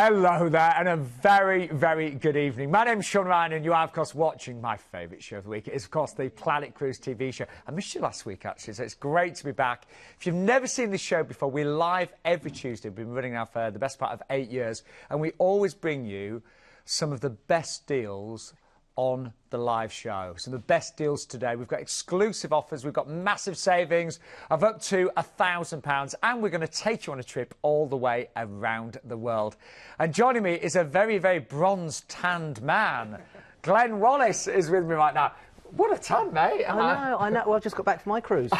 Hello there, and a very, very good evening. My name's Sean Ryan, and you are, of course, watching my favourite show of the week. It is, of course, the Planet Cruise TV show. I missed you last week, actually, so it's great to be back. If you've never seen this show before, we're live every Tuesday. We've been running now for the best part of 8 years, and we always bring you some of the best deals on the live show. So the best deals today. We've got exclusive offers. We've got massive savings of up to £1,000, and we're going to take you on a trip all the way around the world. And joining me is a very, very bronze-tanned man. Glenn Wallace is with me right now. What a tan, mate. I know. Well, I've just got back from my cruise.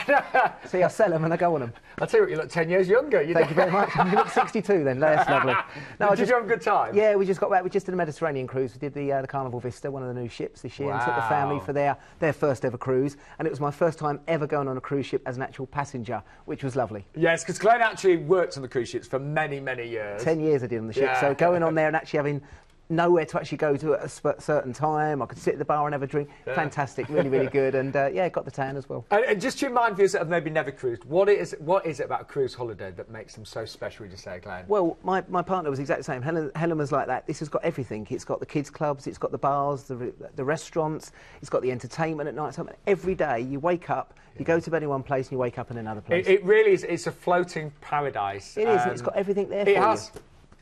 See, I sell them and I go on them. I'll tell you what, you look 10 years younger. Thank you very much. You look 62 then. That's lovely. No, did you have a good time? Yeah, we just got back. We just did a Mediterranean cruise. We did the Carnival Vista, one of the new ships this year, and took the family for their first ever cruise. And it was my first time ever going on a cruise ship as an actual passenger, which was lovely. Yes, because Glenn actually worked on the cruise ships for many, many years. 10 years I did on the ship. Yeah. So going on there and actually having nowhere to actually go to at a certain time. I could sit at the bar and have a drink. Yeah. Fantastic, really, really good. And yeah, got the tan as well. And just to remind viewers that have maybe never cruised, what is it about a cruise holiday that makes them so special, would you say, Glenn? Well, my partner was exactly the same. Helen was like that. This has got everything. It's got the kids' clubs, it's got the bars, the restaurants, it's got the entertainment at night time. Every day you wake up, you go to bed in one place and you wake up in another place. It really is. It's a floating paradise. It is, and it's got everything there for you.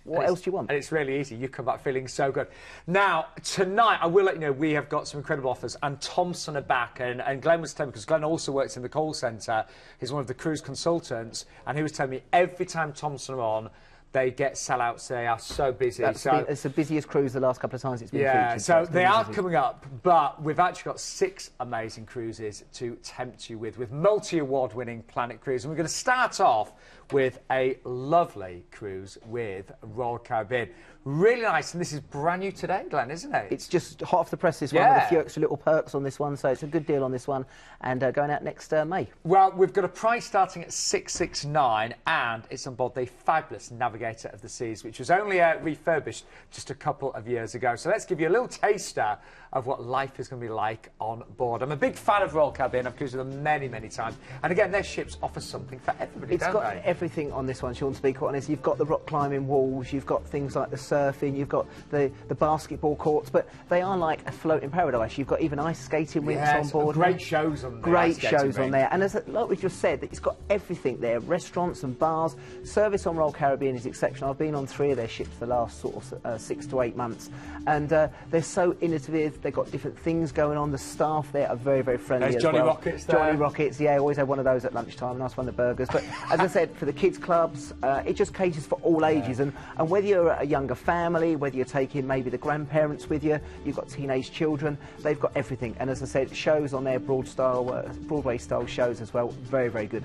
What else do you want? And it's really easy. You come back feeling so good. Now, tonight, I will let you know, we have got some incredible offers, and Thomson are back. And Glenn was telling me, because Glenn also works in the call centre, he's one of the cruise consultants, and he was telling me every time Thomson are on, they get sellouts. They are so busy. It's the busiest cruise the last couple of times it's been featured. Yeah, so they are coming up, but we've actually got 6 amazing cruises to tempt you with multi-award-winning Planet Cruise. And we're going to start off with a lovely cruise with Royal Caribbean. Really nice, and this is brand new today, Glenn, isn't it? It's just hot off the press, this one, with a few extra little perks on this one, so it's a good deal on this one, and going out next May. Well, we've got a price starting at $669, and it's on board the fabulous Navigator of the Seas, which was only refurbished just a couple of years ago. So let's give you a little taster of what life is going to be like on board. I'm a big fan of Royal Caribbean. I've cruised with them many, many times. And again, their ships offer something for everybody, It's got everything on this one, Sean, to be quite honest. You've got the rock climbing walls, you've got things like the surfing, you've got the basketball courts, but they are like a floating paradise. You've got even ice skating rinks on board. Great shows on there. Great shows on there. And as like we just said, it's got everything there, restaurants and bars. Service on Royal Caribbean is exceptional. I've been on 3 of their ships the last sort of 6 to 8 months, and they're so innovative. They've got different things going on. The staff there are very, very friendly. There's as Johnny well. Rockets there. Johnny Rockets, yeah, always have one of those at lunchtime. Nice one, the burgers. But as I said, for the kids' clubs, it just caters for all ages. And whether you're a younger family, whether you're taking maybe the grandparents with you, you've got teenage children, they've got everything. And as I said, shows on their Broadway-style shows as well. Very, very good.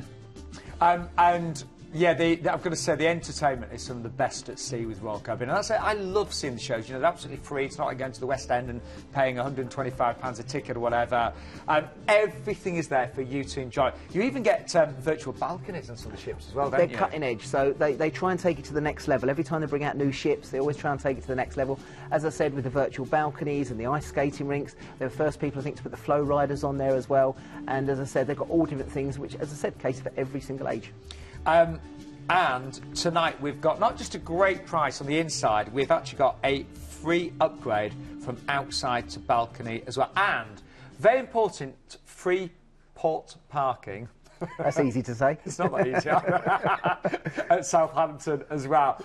And yeah, I've got to say, the entertainment is some of the best at sea with Royal Caribbean. And I love seeing the shows. You know, they're absolutely free. It's not like going to the West End and paying £125 a ticket or whatever. Everything is there for you to enjoy. You even get virtual balconies on some of the ships as well, don't you? They're cutting edge, so they try and take it to the next level. Every time they bring out new ships, they always try and take it to the next level. As I said, with the virtual balconies and the ice skating rinks, they're the first people, I think, to put the flow riders on there as well. And as I said, they've got all different things, which, as I said, cater for every single age. And tonight we've got not just a great price on the inside, we've actually got a free upgrade from outside to balcony as well. And, very important, free port parking. That's easy to say. It's not that easy. At Southampton as well.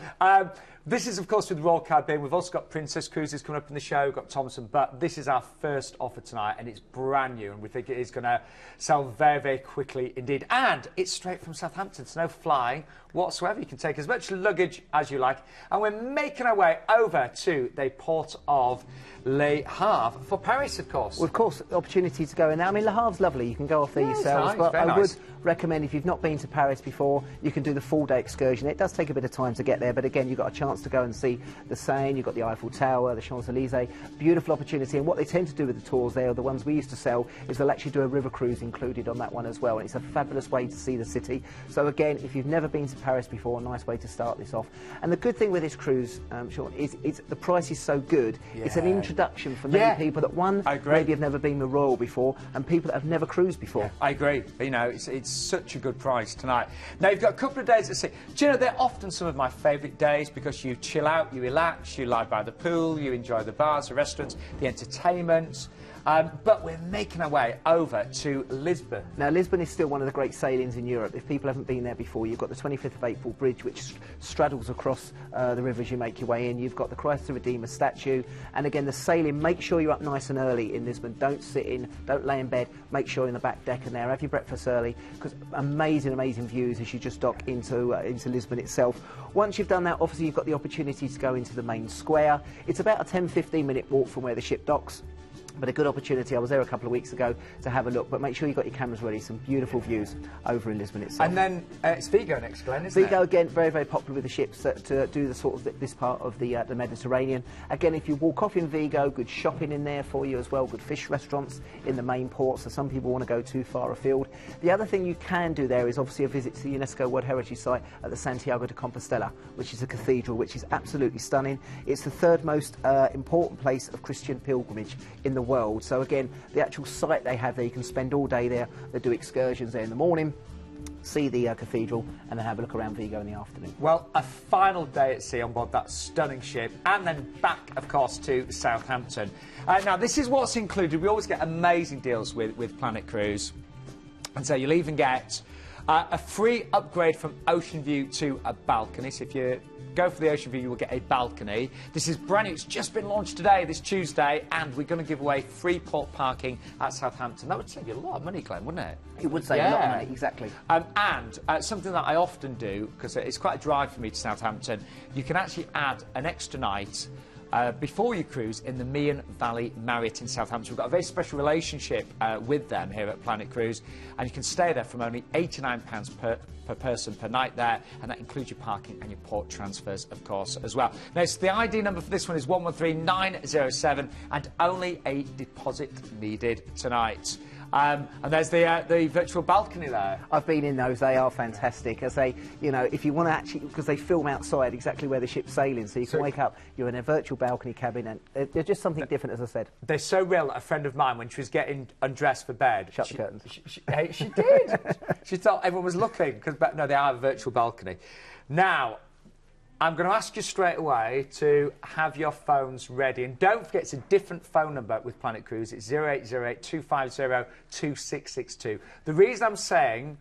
This is, of course, with Royal Caribbean. We've also got Princess Cruises coming up in the show. We've got Thomson, but this is our first offer tonight, and it's brand new, and we think it is going to sell very, very quickly indeed. And it's straight from Southampton, so no flying whatsoever. You can take as much luggage as you like. And we're making our way over to the port of Le Havre for Paris, of course. Well, of course, the opportunity to go in there. I mean, Le Havre's lovely. You can go off there yourselves, nice, but I would recommend, if you've not been to Paris before, you can do the full-day excursion. It does take a bit of time to get there, but again, you've got a chance to go and see the Seine. You've got the Eiffel Tower, the Champs-Élysées. Beautiful opportunity. And what they tend to do with the tours there, the ones we used to sell, is they'll actually do a river cruise included on that one as well. And it's a fabulous way to see the city. So again, if you've never been to Paris before, a nice way to start this off. And the good thing with this cruise, Sean, is the price is so good. Yeah. It's an introduction for many people that maybe have never been with Royal before, and people that have never cruised before. I agree. You know, it's such a good price tonight. Now, you've got a couple of days at sea. Do you know, they're often some of my favourite days because you chill out, you relax, you lie by the pool, you enjoy the bars, the restaurants, the entertainment. But we're making our way over to Lisbon. Now, Lisbon is still one of the great sailings in Europe. If people haven't been there before, you've got the 25th of April bridge, which straddles across the river as you make your way in. You've got the Christ the Redeemer statue. And again, the sailing, make sure you're up nice and early in Lisbon. Don't sit in, don't lay in bed. Make sure you're in the back deck and there. Have your breakfast early, because amazing, amazing views as you just dock into Lisbon itself. Once you've done that, obviously, you've got the opportunity to go into the main square. It's about a 10-15 minute walk from where the ship docks. But a good opportunity. I was there a couple of weeks ago to have a look, but make sure you've got your cameras ready. Some beautiful views over in Lisbon itself. And then it's Vigo next, Glenn, isn't it? Vigo, again, very, very popular with the ships to do the sort of this part of the Mediterranean. Again, if you walk off in Vigo, good shopping in there for you as well, good fish restaurants in the main port, so some people want to go too far afield. The other thing you can do there is obviously a visit to the UNESCO World Heritage Site at the Santiago de Compostela, which is a cathedral, which is absolutely stunning. It's the third most important place of Christian pilgrimage in the world. So again, the actual site they have there, you can spend all day there. They do excursions there in the morning, see the cathedral, and then have a look around Vigo in the afternoon. Well, a final day at sea on board that stunning ship, and then back, of course, to Southampton. Now, this is what's included. We always get amazing deals with Planet Cruise. And so you'll even get a free upgrade from Ocean View to a balcony. So if you go for the Ocean View, you will get a balcony. This is brand new. It's just been launched today, this Tuesday, and we're going to give away free port parking at Southampton. That would save you a lot of money, Glenn, wouldn't it? It would save a lot of money, exactly. And something that I often do, because it's quite a drive for me to Southampton, you can actually add an extra night before you cruise in the Meon Valley Marriott in Southampton. We've got a very special relationship with them here at Planet Cruise, and you can stay there from only £89 per person per night there, and that includes your parking and your port transfers, of course, as well. Now, so the ID number for this one is 113907, and only a deposit needed tonight. And there's the virtual balcony there. I've been in those. They are fantastic. As they, you know, if you want to actually, because they film outside exactly where the ship's sailing, so you can wake up, you're in a virtual balcony cabin, and they're just something different, as I said. They're so real. A friend of mine, when she was getting undressed for bed, shut the curtains. She did. She thought everyone was looking, because no, they are a virtual balcony. Now, I'm going to ask you straight away to have your phones ready. And don't forget, it's a different phone number with Planet Cruise. It's 0808 250 2662. The reason I'm saying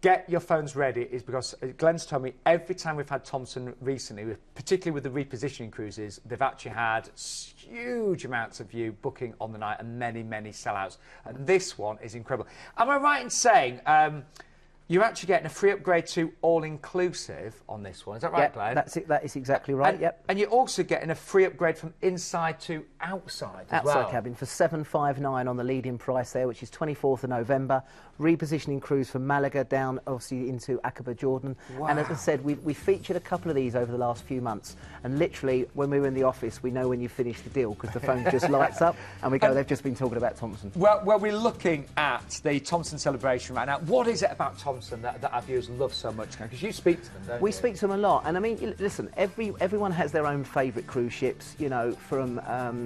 get your phones ready is because Glenn's told me every time we've had Thomson recently, particularly with the repositioning cruises, they've actually had huge amounts of you booking on the night and many, many sellouts. And this one is incredible. Am I right in saying you're actually getting a free upgrade to all-inclusive on this one? Is that right, Yep, Glenn? that's it. That is exactly right, yep. And you're also getting a free upgrade from inside to outside as well. Outside cabin for $759 on the lead-in price there, which is 24th of November. Repositioning cruise from Malaga down, obviously, into Aqaba, Jordan. Wow. And as I said, we featured a couple of these over the last few months. And literally, when we were in the office, we know when you finish the deal, because the phone just lights up, and we go, they've just been talking about Thomson. Well, we're looking at the Thomson celebration right now. What is it about Thomson that our viewers love so much? Because you speak to them, don't you? We speak to them a lot, and I mean, listen, everyone has their own favourite cruise ships, you know, from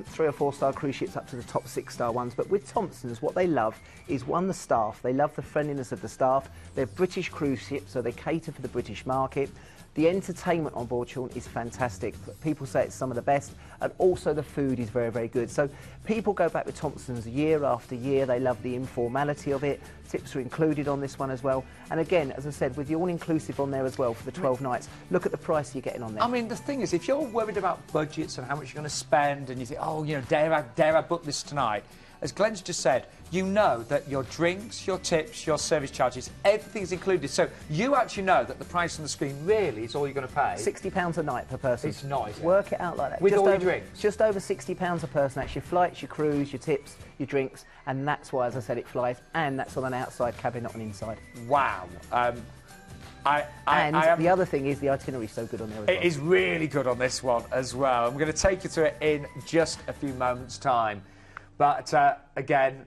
3 or 4 star cruise ships up to the top 6-star ones. But with Thomson's, what they love is, one, the staff. They love the friendliness of the staff. They're British cruise ships, so they cater for the British market. The entertainment on board, Sean, is fantastic. People say it's some of the best, and also the food is very, very good. So people go back with Thomson's year after year. They love the informality of it. Tips are included on this one as well. And again, as I said, with the all-inclusive on there as well for the 12 nights, look at the price you're getting on there. I mean, the thing is, if you're worried about budgets and how much you're going to spend, and you think, oh, you know, dare I book this tonight? As Glenn's just said, you know that your drinks, your tips, your service charges, everything's included. So you actually know that the price on the screen really is all you're going to pay. £60 a night per person. It's not, is it? Work it out like that. With just all over, your drinks? Just over £60 a person. That's your flights, your cruise, your tips, your drinks, and that's why, as I said, it flies, and that's on an outside cabin, not an inside. Wow. The other thing is the itinerary's so good on there as well. It is really good on this one as well. I'm going to take you through it in just a few moments' time. But again,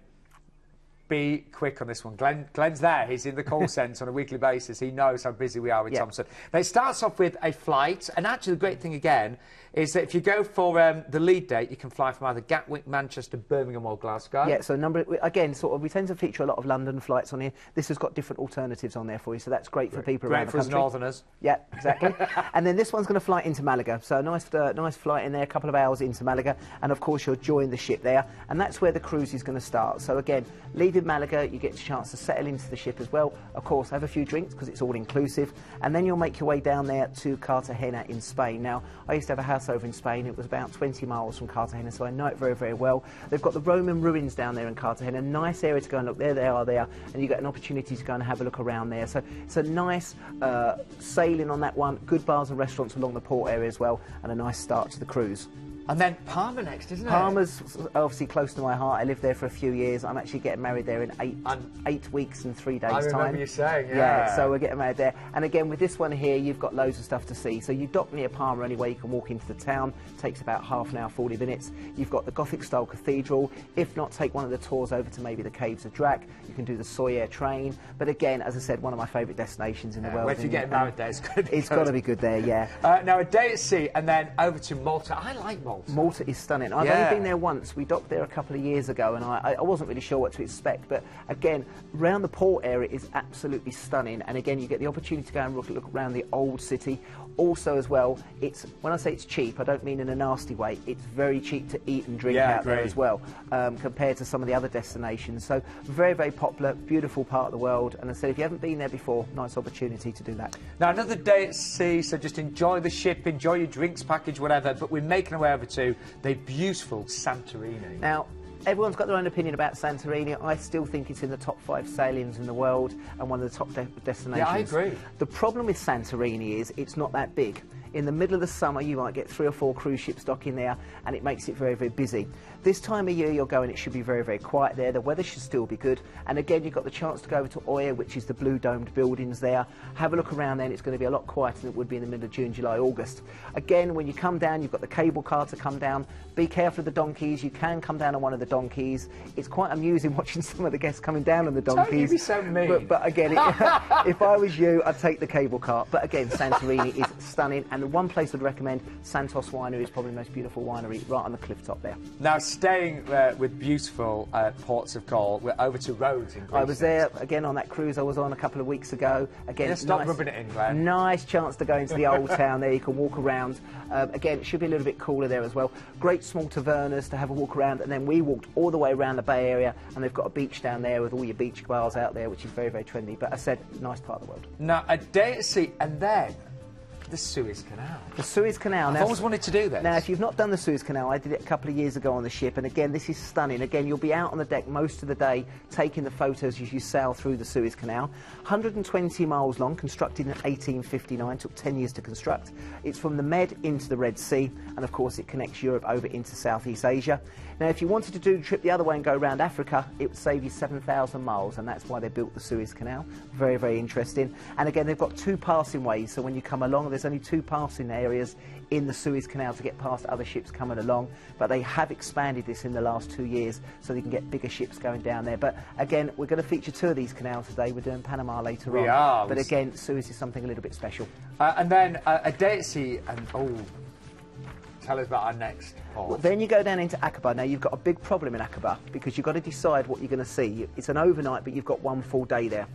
be quick on this one. Glenn's there. He's in the call centre on a weekly basis. He knows how busy we are with Thomson. Now, it starts off with a flight, and actually the great thing again is that if you go for the lead date, you can fly from either Gatwick, Manchester, Birmingham or Glasgow. Yeah, so again, sort of, we tend to feature a lot of London flights on here. This has got different alternatives on there for you, so that's great for people around the country. Great for us northerners. Yeah, exactly. And then this one's going to fly into Malaga, so a nice flight in there, a couple of hours into Malaga, and of course you'll join the ship there, and that's where the cruise is going to start. So again, leaving Malaga, you get a chance to settle into the ship as well. Of course, have a few drinks because it's all inclusive, and then you'll make your way down there to Cartagena in Spain. Now, I used to have a house over in Spain. It was about 20 miles from Cartagena, so I know it very, very well. They've got the Roman ruins down there in Cartagena, nice area to go and look. There they are there, and you get an opportunity to go and have a look around there. So it's a nice sailing on that one, good bars and restaurants along the port area as well, and a nice start to the cruise. And then Palma next, isn't it? Palma's obviously close to my heart. I lived there for a few years. I'm actually getting married there in 8 weeks and 3 days' time. I remember you saying, yeah. So we're getting married there. And again, with this one here, you've got loads of stuff to see. So you dock near Palma anyway. You can walk into the town. It takes about half an hour, 40 minutes. You've got the Gothic-style cathedral. If not, take one of the tours over to maybe the Caves of Drac. You can do the Soyer train. But again, as I said, one of my favourite destinations in the world. Well, if you're getting married there, it's good. It's got to be good there, yeah. Now, a day at sea and then over to Malta. I like Malta. Malta is stunning. I've only been there once. We docked there a couple of years ago, and I wasn't really sure what to expect. But again, around the port area is absolutely stunning. And again, you get the opportunity to go and look around the old city. Also, as well, it's when I say it's cheap, I don't mean in a nasty way. It's very cheap to eat and drink out there as well, compared to some of the other destinations. So very, very popular, beautiful part of the world. And I said, if you haven't been there before, nice opportunity to do that. Now, another day at sea, so just enjoy the ship, enjoy your drinks package, whatever. But we're making our way over to the beautiful Santorini. Now, everyone's got their own opinion about Santorini. I still think it's in the top 5 sailings in the world and one of the top destinations. Yeah, I agree. The problem with Santorini is it's not that big. In the middle of the summer, you might get 3 or 4 cruise ships docking there, and it makes it very, very busy. This time of year you're going, it should be very, very quiet there. The weather should still be good. And again, you've got the chance to go over to Oia, which is the blue domed buildings there. Have a look around there, and it's going to be a lot quieter than it would be in the middle of June, July, August. Again, when you come down, you've got the cable car to come down. Be careful of the donkeys. You can come down on one of the donkeys. It's quite amusing watching some of the guests coming down on the donkeys. Don't you be so mean. But again, if I was you, I'd take the cable car. But again, Santorini is stunning. And the one place I'd recommend, Santos Winery, is probably the most beautiful winery right on the cliff top there. Now, staying with beautiful ports of call, we're over to Rhodes in Greece. I was there again on that cruise I was on a couple of weeks ago. Again, stop rubbing it in, Glenn. Nice chance to go into the old town there. You can walk around. Again, it should be a little bit cooler there as well. Great small tavernas to have a walk around, and then we walked all the way around the Bay Area, and they've got a beach down there with all your beach bars out there, which is very, very trendy. But as I said, nice part of the world. Now, a day at sea, and then the Suez Canal. The Suez Canal. I've always wanted to do this. Now, if you've not done the Suez Canal, I did it a couple of years ago on the ship, and again, this is stunning. Again, you'll be out on the deck most of the day taking the photos as you sail through the Suez Canal. 120 miles long, constructed in 1859, took 10 years to construct. It's from the Med into the Red Sea, and of course it connects Europe over into Southeast Asia. Now, if you wanted to do the trip the other way and go around Africa, it would save you 7,000 miles, and that's why they built the Suez Canal. Very, very interesting. And again, they've got 2 passing ways, so when you come along, there's only 2 passing areas in the Suez Canal to get past other ships coming along. But they have expanded this in the last 2 years, so they can get bigger ships going down there. But again, we're going to feature 2 of these canals today. We're doing Panama later on. We are. But again, Suez is something a little bit special. And then a day at sea, and tell us about our next port. Well, then you go down into Aqaba. Now, you've got a big problem in Aqaba because you've got to decide what you're going to see. It's an overnight, but you've got 1 full day there.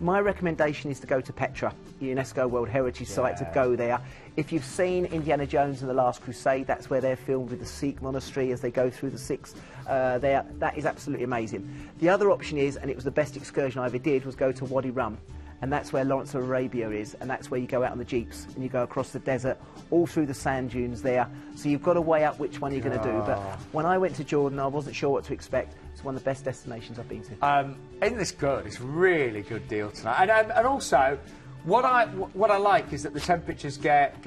My recommendation is to go to Petra, UNESCO World Heritage Site, to go there. If you've seen Indiana Jones and the Last Crusade, that's where they're filmed with the Sikh monastery as they go through the Sikhs there. That is absolutely amazing. The other option is, and it was the best excursion I ever did, was go to Wadi Rum. And that's where Lawrence of Arabia is, and that's where you go out on the jeeps and you go across the desert, all through the sand dunes there. So you've got to weigh up which one you're going to do. But when I went to Jordan, I wasn't sure what to expect. It's one of the best destinations I've been to. Isn't this good? It's a really good deal tonight. And also, what I like is that the temperatures get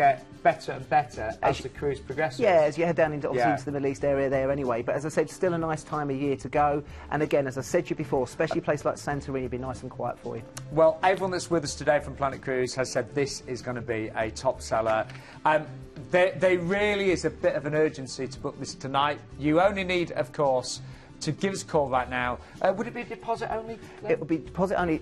better and better as the cruise progresses. Yeah, as you head down into, obviously, into the Middle East area there anyway. But as I said, still a nice time of year to go. And again, as I said to you before, especially a place like Santorini, it'll be nice and quiet for you. Well, everyone that's with us today from Planet Cruise has said this is going to be a top seller. There really is a bit of an urgency to book this tonight. You only need, of course, to give us a call right now. Would it be a deposit only? It would be deposit only.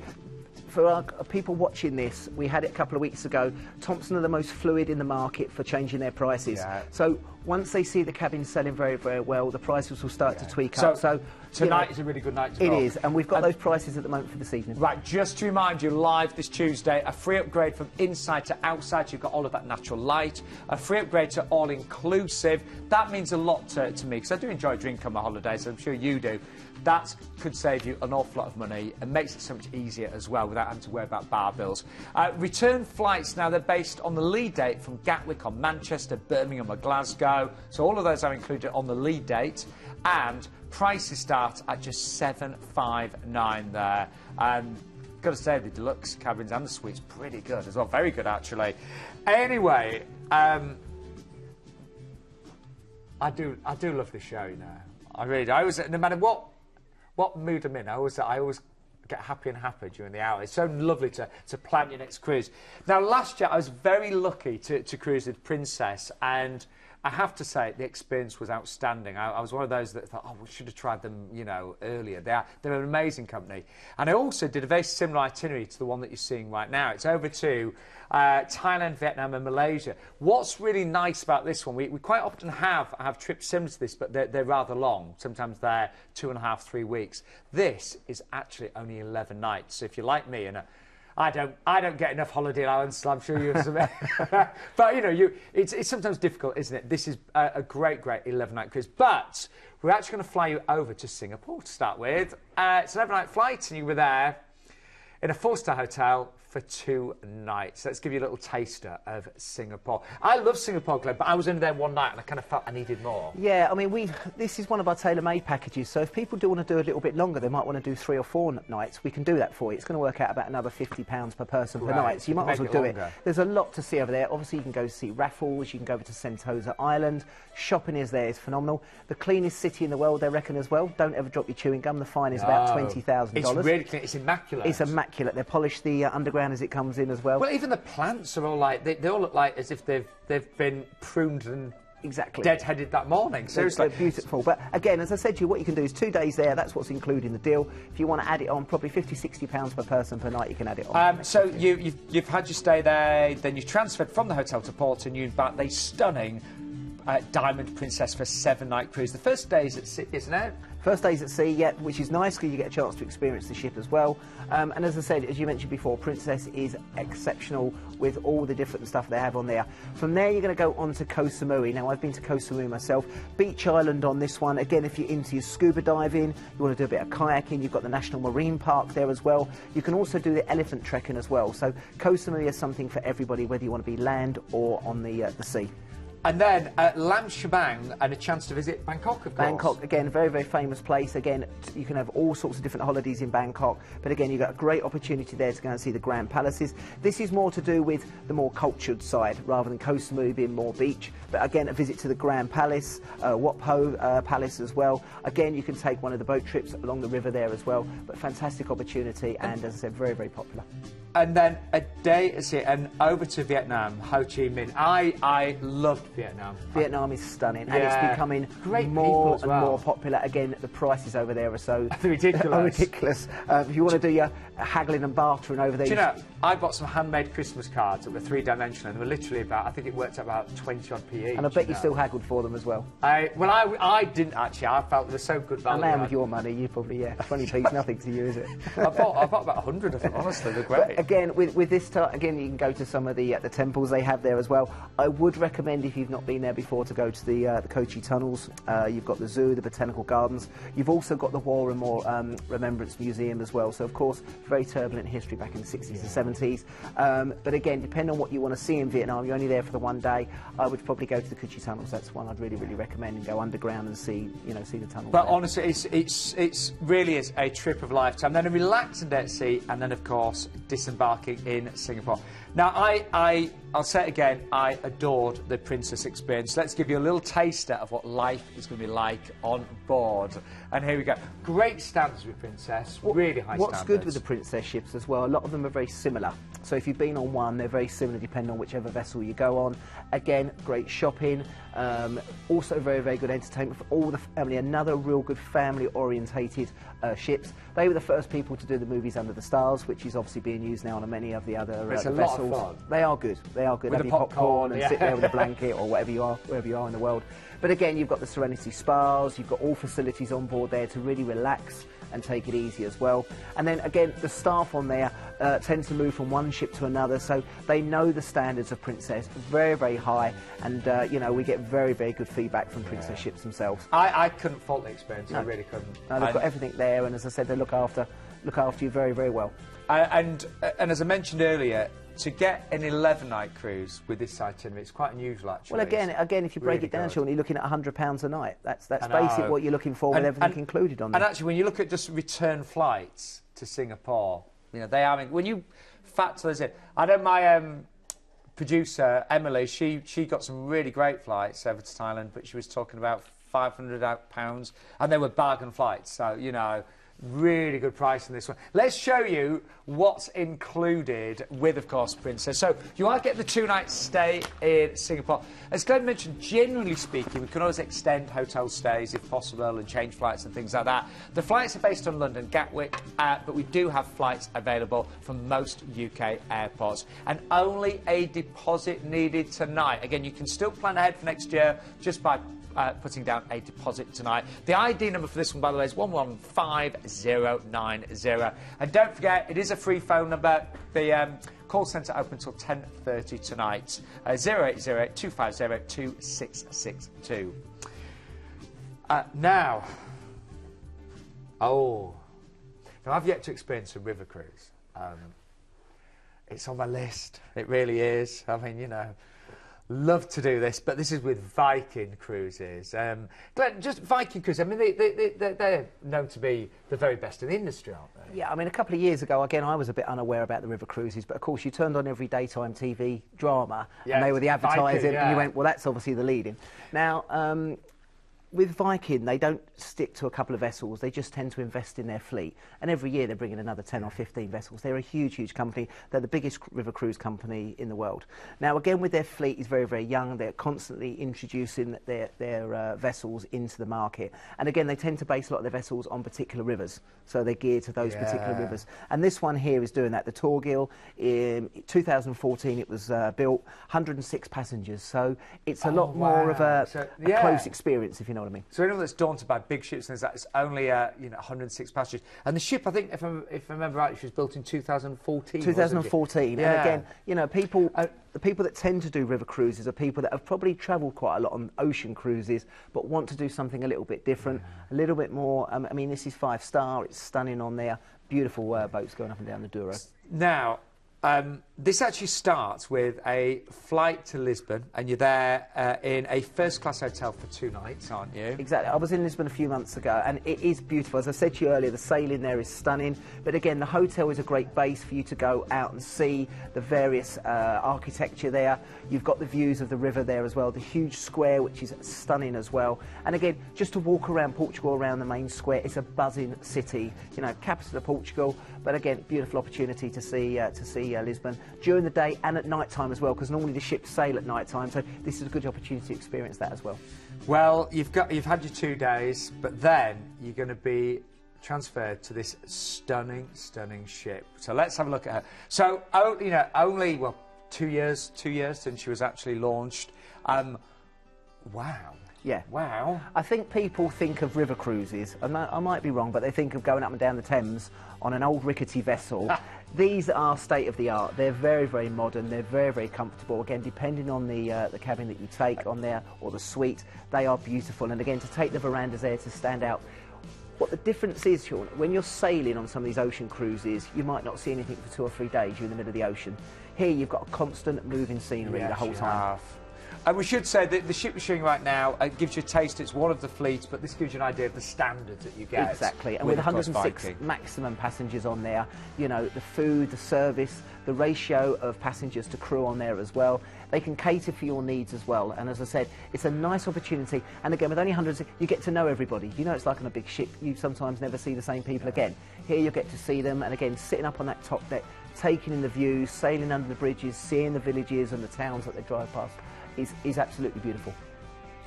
For our people watching this, we had it a couple of weeks ago. Thomson are the most fluid in the market for changing their prices. Yeah. So once they see the cabin selling very, very well, the prices will start to tweak up. So tonight is a really good night to It go. is, and we've got those prices at the moment for this evening. Right, just to remind you, live this Tuesday, a free upgrade from inside to outside. You've got all of that natural light. A free upgrade to all-inclusive. That means a lot to me, because I do enjoy drinking on my holidays, I'm sure you do. That could save you an awful lot of money and makes it so much easier as well without having to worry about bar bills. Return flights now, they're based on the lead date from Gatwick on Manchester, Birmingham or Glasgow. So all of those are included on the lead date. And prices start at just $759 there. Got to say, the deluxe cabins and the suites pretty good as well. Very good, actually. Anyway, I do love this show, you know. I really do. I always, no matter what mood I'm in, I always get happy and happy during the hour. It's so lovely to plan your next cruise. Now, last year I was very lucky to cruise with Princess, and I have to say the experience was outstanding. I was one of those that thought, oh, we should have tried them, you know, earlier. They're an amazing company. And I also did a very similar itinerary to the one that you're seeing right now. It's over to Thailand, Vietnam and Malaysia. What's really nice about this one, we quite often have trips similar to this, but they're rather long. Sometimes they're 2.5, 3 weeks. This is actually only 11 nights. So if you're like me, and I don't get enough holiday allowance, so I'm sure you have. But, you know, it's sometimes difficult, isn't it? This is a great 11-night cruise. But we're actually going to fly you over to Singapore to start with. It's an 11-night flight, and you were there in a 4-star hotel for 2 nights. Let's give you a little taster of Singapore. I love Singapore, Glenn, but I was only there one night and I kind of felt I needed more. Yeah, I mean, this is one of our tailor-made packages, so if people do want to do a little bit longer, they might want to do 3 or 4 nights, we can do that for you. It's going to work out about another £50 per person per night, so you might as well do it. There's a lot to see over there. Obviously, you can go see Raffles, you can go over to Sentosa Island. Shopping is phenomenal. The cleanest city in the world, they reckon, as well. Don't ever drop your chewing gum. The fine is about $20,000. It's really clean. It's immaculate. It's immaculate. They polish the underground as it comes in as well. Well, even the plants are all like, they all look like as if they've been pruned and dead-headed that morning. Seriously. They're beautiful. But again, as I said to you, what you can do is 2 days there. That's what's included in the deal. If you want to add it on, probably £50, £60 per person per night, you can add it on. So you've had your stay there, then you transferred from the hotel to port, and you've back a stunning Diamond Princess for a 7-night cruise. The first day is at sea, isn't it? First day's at sea, yeah, which is nice because you get a chance to experience the ship as well. And as I said, as you mentioned before, Princess is exceptional with all the different stuff they have on there. From there, you're going to go on to Koh Samui. Now, I've been to Koh Samui myself. Beach Island on this one. Again, if you're into your scuba diving, you want to do a bit of kayaking, you've got the National Marine Park there as well. You can also do the elephant trekking as well. So Koh Samui is something for everybody, whether you want to be land or on the sea. And then Lam Shabang and a chance to visit Bangkok, of course. Bangkok, again, very, very famous place. Again, you can have all sorts of different holidays in Bangkok. But again, you've got a great opportunity there to go and see the Grand Palaces. This is more to do with the more cultured side, rather than Koh Samui being more beach. But again, a visit to the Grand Palace, Wat Po Palace as well. Again, you can take one of the boat trips along the river there as well. But fantastic opportunity, and as I said, very, very popular. And then a day at sea and over to Vietnam, Ho Chi Minh. I loved Vietnam. Vietnam is stunning, and it's becoming more and more popular. Again, the prices over there are so ridiculous. If you want to do your haggling and bartering over there, do you know, I bought some handmade Christmas cards that were 3-dimensional, and they were literally about, I think it worked out about 20-odd p each. And I bet you still haggled for them as well. I didn't actually. I felt they were so good value. A man with your money, you probably 20p's nothing to you, is it? I bought about 100 of them. Honestly, they're great. But again, with this, again, you can go to some of the temples they have there as well. I would recommend, if you've not been there before, to go to the Kochi tunnels. You've got the zoo, the botanical gardens. You've also got the War and More Remembrance Museum as well. So, of course, very turbulent history back in the 60s and 70s. But again, depending on what you want to see in Vietnam, you're only there for the one day. I would probably go to the Kochi tunnels. That's one I'd really, really recommend, and go underground and see the tunnels. But there. Honestly, it's really is a trip of a lifetime. Then a relaxing day at sea, and then, of course, disembarking in Singapore. Now, I I'll say it again, I adored the Princess experience. Let's give you a little taster of what life is going to be like on board. And here we go. Great standards with Princess, really high standards. What's good with the Princess ships as well, a lot of them are very similar. So if you've been on one, they're very similar depending on whichever vessel you go on. Again, great shopping, also very, very good entertainment for all the family. Another real good family-orientated ships. They were the first people to do the movies Under the Stars, which is obviously being used now on many of the other it's a vessels. lot of fun. They are good. They are good. With Have the your popcorn and yeah. sit there with a blanket or wherever you are in the world. But again, you've got the Serenity Spas. You've got all facilities on board there to really relax and take it easy as well. And then again, the staff on there tends to move from one ship to another, so they know the standards of Princess very, very high. And you know, we get very, very good feedback from Princess ships themselves. I couldn't fault the experience. No. I really couldn't. No, they've got everything there, and as I said, they look after you very, very well. And as I mentioned earlier, to get an 11-night cruise with this itinerary, it's quite unusual actually. Well, again, if you break really it down, good. Sean, you're looking at £100 a night. That's basically what you're looking for with everything included on there. And actually, when you look at just return flights to Singapore, you know, they are. When you factor those in, I know my producer Emily, she got some really great flights over to Thailand, but she was talking about £500, and they were bargain flights. So you know. Really good price on this one. Let's show you what's included with, of course, Princess. So you are getting the 2-night stay in Singapore. As Glenn mentioned, generally speaking, we can always extend hotel stays if possible and change flights and things like that. The flights are based on London Gatwick, but we do have flights available from most UK airports. And only a deposit needed tonight. Again, you can still plan ahead for next year just by putting down a deposit tonight. The ID number for this one, by the way, is 115090. And don't forget, it is a free phone number. The call centre open until 10:30 tonight. 080-250-2662. Now, I've yet to experience a river cruise. It's on my list. It really is. I mean, you know, love to do this, but this is with Viking cruises. Glenn, just Viking cruises, I mean, they're known to be the very best in the industry, aren't they? Yeah, I mean, a couple of years ago, again, I was a bit unaware about the river cruises, but of course, you turned on every daytime TV drama, and they were the advertising, Viking, and you went, well, that's obviously the leading. Now, with Viking, they don't stick to a couple of vessels. They just tend to invest in their fleet. And every year they're bringing another 10 or 15 vessels. They're a huge, huge company. They're the biggest river cruise company in the world. Now, again, with their fleet is very, very young. They're constantly introducing their vessels into the market. And again, they tend to base a lot of their vessels on particular rivers. So they're geared to those particular rivers. And this one here is doing that. The Torgil, in 2014 it was built, 106 passengers. So it's a lot more of a close experience, if you know what I mean. So anyone that's daunted by big ships and things like that, it's only 106 passengers. And the ship, I think, if I remember right, she was built in 2014. 2014. Yeah. And again, you know, the people that tend to do river cruises are people that have probably travelled quite a lot on ocean cruises, but want to do something a little bit different, a little bit more. I mean, this is 5-star. It's stunning on there. Beautiful boats going up and down the Douro. Now, this actually starts with a flight to Lisbon, and you're there in a first-class hotel for 2 nights, aren't you? Exactly. I was in Lisbon a few months ago, and it is beautiful. As I said to you earlier, the sailing there is stunning. But again, the hotel is a great base for you to go out and see the various architecture there. You've got the views of the river there as well, the huge square, which is stunning as well. And again, just to walk around Portugal, around the main square, it's a buzzing city. You know, capital of Portugal. But again, beautiful opportunity to see Lisbon during the day and at night time as well, because normally the ships sail at night time, so this is a good opportunity to experience that as well. Well, you've had your 2 days, but then you're going to be transferred to this stunning ship. So let's have a look at her. So, you know, only 2 years since she was actually launched. Wow. Yeah. Wow. I think people think of river cruises, and I might be wrong, but they think of going up and down the Thames on an old rickety vessel. These are state-of-the-art. They're very, very modern. They're very, very comfortable. Again, depending on the cabin that you take on there or the suite, they are beautiful. And again, to take the verandas there to stand out. What the difference is, Sean, when you're sailing on some of these ocean cruises, you might not see anything for 2 or 3 days. You're in the middle of the ocean. Here, you've got a constant moving scenery the whole time. And we should say that the ship we're showing you right now gives you a taste. It's one of the fleets, but this gives you an idea of the standards that you get. Exactly, and with 106 maximum passengers on there, you know, the food, the service, the ratio of passengers to crew on there as well. They can cater for your needs as well, and as I said, it's a nice opportunity. And again, with only hundreds, you get to know everybody. You know, it's like on a big ship, you sometimes never see the same people again. Here you get to see them, and again, sitting up on that top deck, taking in the views, sailing under the bridges, seeing the villages and the towns that they drive past, is absolutely beautiful.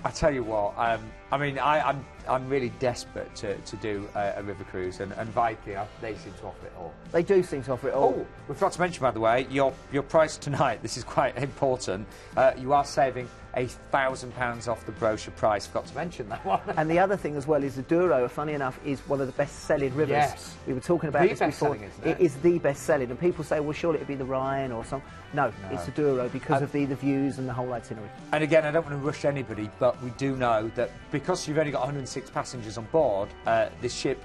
I tell you what, I mean, I'm really desperate to do a river cruise, and Viking, they seem to offer it all. They do seem to offer it all. Oh, we forgot to mention, by the way, your price tonight, this is quite important, you are saving £1,000 off the brochure price. Forgot to mention that one. And the other thing as well is the Douro, funny enough, is one of the best-selling rivers. Yes. We were talking about this before. Isn't it? It is the best-selling, and people say, well, surely it'd be the Rhine or something. No, it's the Douro because of the views and the whole itinerary. And again, I don't want to rush anybody, but we do know that because you've only got 106 passengers on board this ship,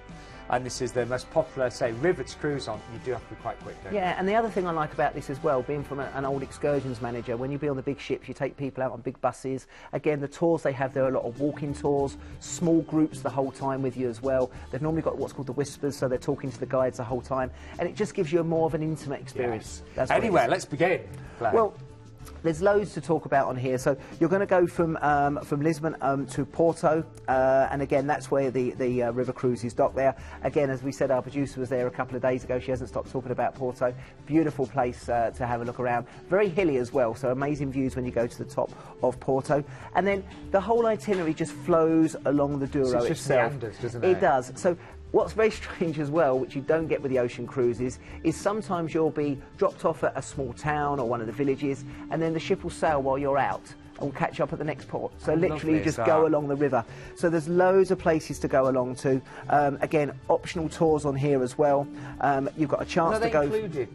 and this is the most popular, say, river to cruise on, you do have to be quite quick, don't you? Yeah, and the other thing I like about this as well, being from an old excursions manager, when you be on the big ships, you take people out on big buses. Again, the tours they have, there are a lot of walking tours, small groups the whole time with you as well. They've normally got what's called the whispers, so they're talking to the guides the whole time, and it just gives you a more of an intimate experience. Yes. Anyway, let's begin. Well, there's loads to talk about on here. So you're going to go from Lisbon to Porto, and again, that's where the river cruise is docked there. Again, as we said, our producer was there a couple of days ago. She hasn't stopped talking about Porto. Beautiful place to have a look around. Very hilly as well, so amazing views when you go to the top of Porto. And then the whole itinerary just flows along the Douro itself. It just meanders, doesn't it? It does. So what's very strange as well, which you don't get with the ocean cruises, is sometimes you'll be dropped off at a small town or one of the villages, and then the ship will sail while you're out and will catch up at the next port. So literally you just go along the river. So there's loads of places to go along to. Again, optional tours on here as well. You've got a chance to go. Included?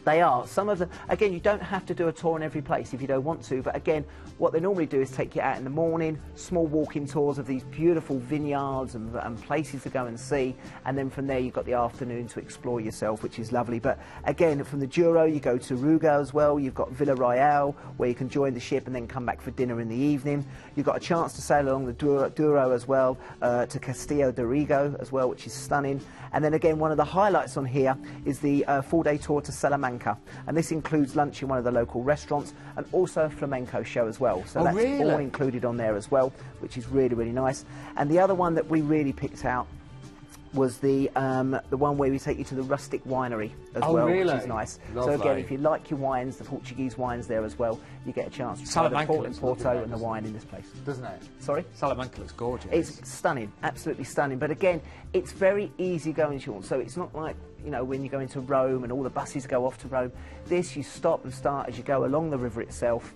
They are. Some of them, again, you don't have to do a tour in every place if you don't want to, but again, what they normally do is take you out in the morning, small walking tours of these beautiful vineyards and places to go and see, and then from there you've got the afternoon to explore yourself, which is lovely. But again, from the Douro, you go to Ruga as well. You've got Vila Royale, where you can join the ship and then come back for dinner in the evening. You've got a chance to sail along the Douro as well, to Castillo de Rigo as well, which is stunning. And then again, one of the highlights on here is the full-day tour to Salamanca, and this includes lunch in one of the local restaurants and also a flamenco show as well. So that's all included on there as well, which is really, really nice. And the other one that we really picked out was the one where we take you to the rustic winery as well, which is nice. Lovely. So again, if you like your wines, the Portuguese wines there as well, you get a chance to try the port in Porto and the wine in this place. Doesn't it? Sorry? Salamanca looks gorgeous. It's stunning, absolutely stunning. But again, it's very easy going, Sean. So it's not like, you know, when you go into Rome and all the buses go off to Rome. This, you stop and start as you go along the river itself.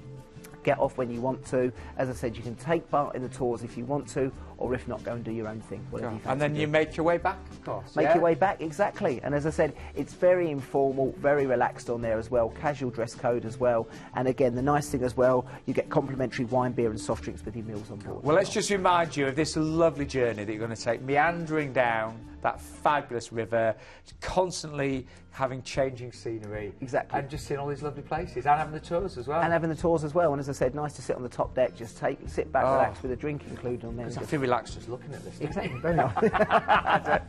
Get off when you want to. As I said, you can take part in the tours if you want to, or if not, go and do your own thing. And then you make your way back, of course. Make your way back, exactly. And as I said, it's very informal, very relaxed on there as well. Casual dress code as well. And again, the nice thing as well, you get complimentary wine, beer and soft drinks with your meals on board. Well, let's just remind you of this lovely journey that you're going to take, meandering down that fabulous river, constantly having changing scenery. Exactly. And just seeing all these lovely places, and having the tours as well. And having the tours as well. And as I said, nice to sit on the top deck, just sit back, relax with a drink included on there. I feel relaxed just looking at this. Exactly, very nice.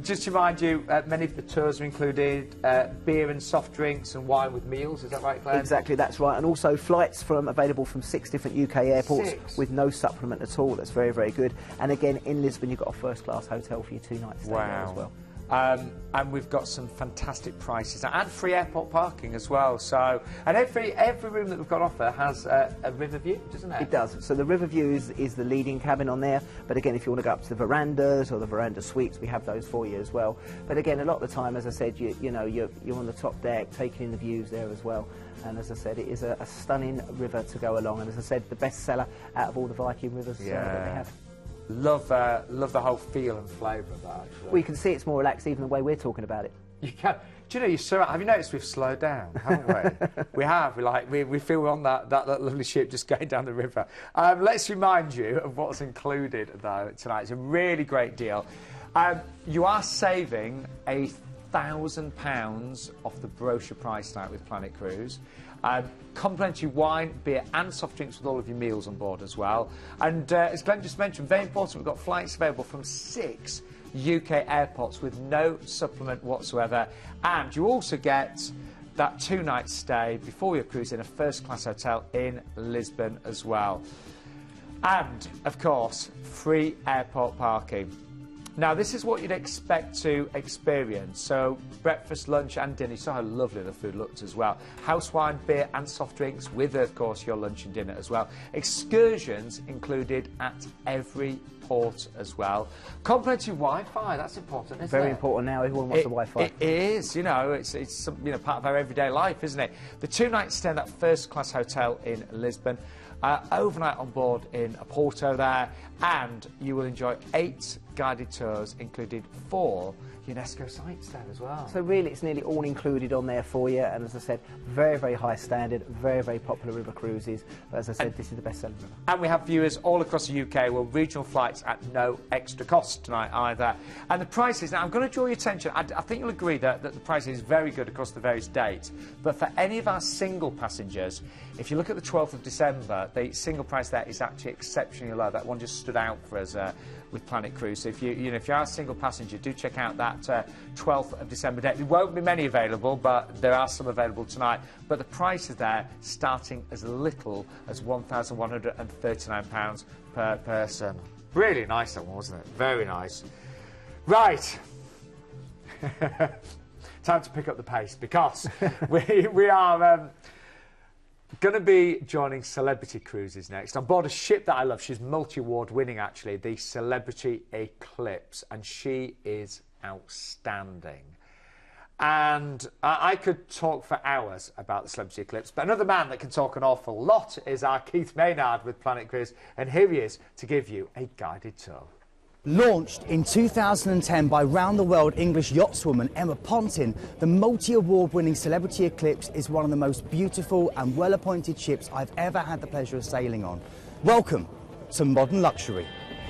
Just to remind you, many of the tours are included beer and soft drinks and wine with meals. Is that right, Claire? Exactly, that's right. And also flights available from 6 different UK airports with no supplement at all. That's very, very good. And again, in Lisbon, you've got a first-class hotel for your 2 nights stay there as well. And we've got some fantastic prices and free airport parking as well. So, and every room that we've got offer has a river view, doesn't it? It does. So the river view is the leading cabin on there. But again, if you want to go up to the verandas or the veranda suites, we have those for you as well. But again, a lot of the time, as I said, you're on the top deck, taking in the views there as well. And as I said, it is a stunning river to go along. And as I said, the best seller out of all the Viking rivers that they have. Love the whole feel and flavour of that, actually. Well, you can see it's more relaxed even the way we're talking about it. You can. Do you know, have you noticed we've slowed down, haven't we? We have. We feel we're on that lovely ship just going down the river. Let's remind you of what's included, though, tonight. It's a really great deal. You are saving £1,000 off the brochure price tonight with Planet Cruise. Complimentary wine, beer and soft drinks with all of your meals on board as well. And as Glenn just mentioned, very important, we've got flights available from 6 UK airports with no supplement whatsoever. And you also get that 2-night stay before your cruise in a first-class hotel in Lisbon as well. And, of course, free airport parking. Now, this is what you'd expect to experience. So, breakfast, lunch and dinner. You saw how lovely the food looked as well. House wine, beer and soft drinks with, of course, your lunch and dinner as well. Excursions included at every port as well. Complimentary Wi-Fi, that's important, isn't it? Very important now. Everyone wants the Wi-Fi. It is, you know, it's you know, part of our everyday life, isn't it? The 2-night stay in that first-class hotel in Lisbon. Overnight on board in Porto there, and you will enjoy 8 guided tours, including 4 UNESCO sites there as well. So really, it's nearly all included on there for you, and as I said, very, very high standard, very, very popular river cruises. But as I said, this is the best-selling river. And we have viewers all across the UK with regional flights at no extra cost tonight either. And the prices, now I'm going to draw your attention, I think you'll agree that the pricing is very good across the various dates, but for any of our single passengers, if you look at the 12th of December, the single price there is actually exceptionally low. That one just stood out for us with Planet Cruise. So if if you are a single passenger, do check out that 12th of December date. There won't be many available, but there are some available tonight. But the price is there, starting as little as £1,139 per person. Really nice that one, wasn't it? Very nice. Right. Time to pick up the pace, because we are going to be joining Celebrity Cruises next on board a ship that I love. She's multi-award winning, actually, the Celebrity Eclipse, and she is outstanding. And I could talk for hours about the Celebrity Eclipse, but another man that can talk an awful lot is our Keith Maynard with Planet Cruise, and here he is to give you a guided tour. Launched in 2010 by round-the-world English yachtswoman Emma Pontin, the multi-award-winning Celebrity Eclipse is one of the most beautiful and well-appointed ships I've ever had the pleasure of sailing on. Welcome to modern luxury.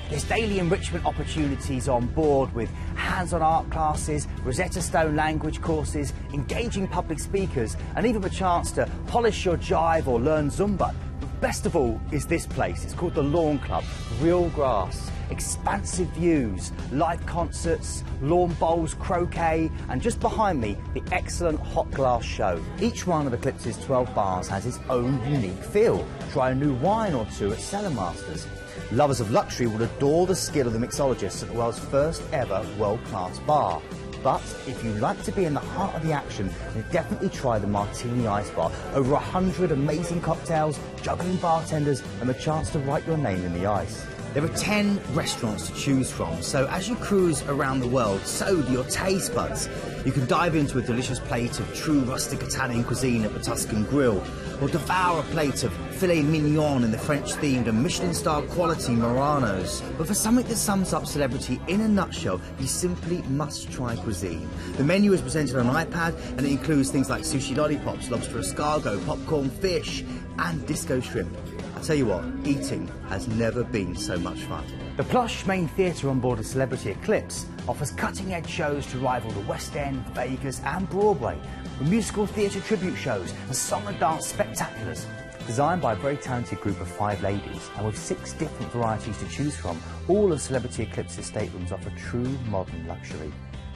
There's daily enrichment opportunities on board with hands-on art classes, Rosetta Stone language courses, engaging public speakers, and even a chance to polish your jive or learn Zumba. But best of all is this place. It's called the Lawn Club. Real grass, expansive views, live concerts, lawn bowls, croquet, and just behind me, the excellent hot glass show. Each one of Eclipse's 12 bars has its own unique feel. Try a new wine or two at Cellar Masters. Lovers of luxury will adore the skill of the mixologists at the world's first ever world-class bar. But if you like to be in the heart of the action, then definitely try the Martini Ice Bar. Over 100 amazing cocktails, juggling bartenders, and the chance to write your name in the ice. There are 10 restaurants to choose from, so as you cruise around the world, so do your taste buds. You can dive into a delicious plate of true rustic Italian cuisine at the Tuscan Grill, or devour a plate of filet mignon in the French-themed and Michelin-star quality Muranos. But for something that sums up Celebrity in a nutshell, you simply must try cuisine. The menu is presented on an iPad, and it includes things like sushi lollipops, lobster escargot, popcorn fish, and disco shrimp. I tell you what, eating has never been so much fun. The plush main theatre on board a Celebrity Eclipse offers cutting-edge shows to rival the West End, Vegas and Broadway, with musical theatre tribute shows and song and dance spectaculars. Designed by a very talented group of 5 ladies, and with 6 different varieties to choose from, all of Celebrity Eclipse's staterooms offer true modern luxury.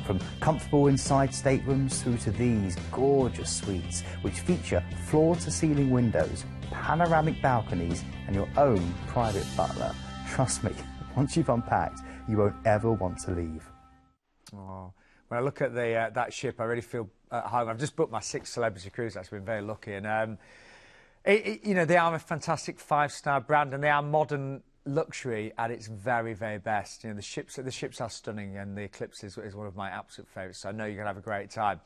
From comfortable inside staterooms through to these gorgeous suites, which feature floor-to-ceiling windows, panoramic balconies and your own private butler. Trust me, once you've unpacked, you won't ever want to leave. Oh, when I look at that ship, I really feel at home. I've just booked my 6th Celebrity Cruise. I've been very lucky, and you know, they are a fantastic 5-star brand, and they are modern luxury at its very, very best. You know, the ships are stunning, and the Eclipse is one of my absolute favourites. So I know you're going to have a great time.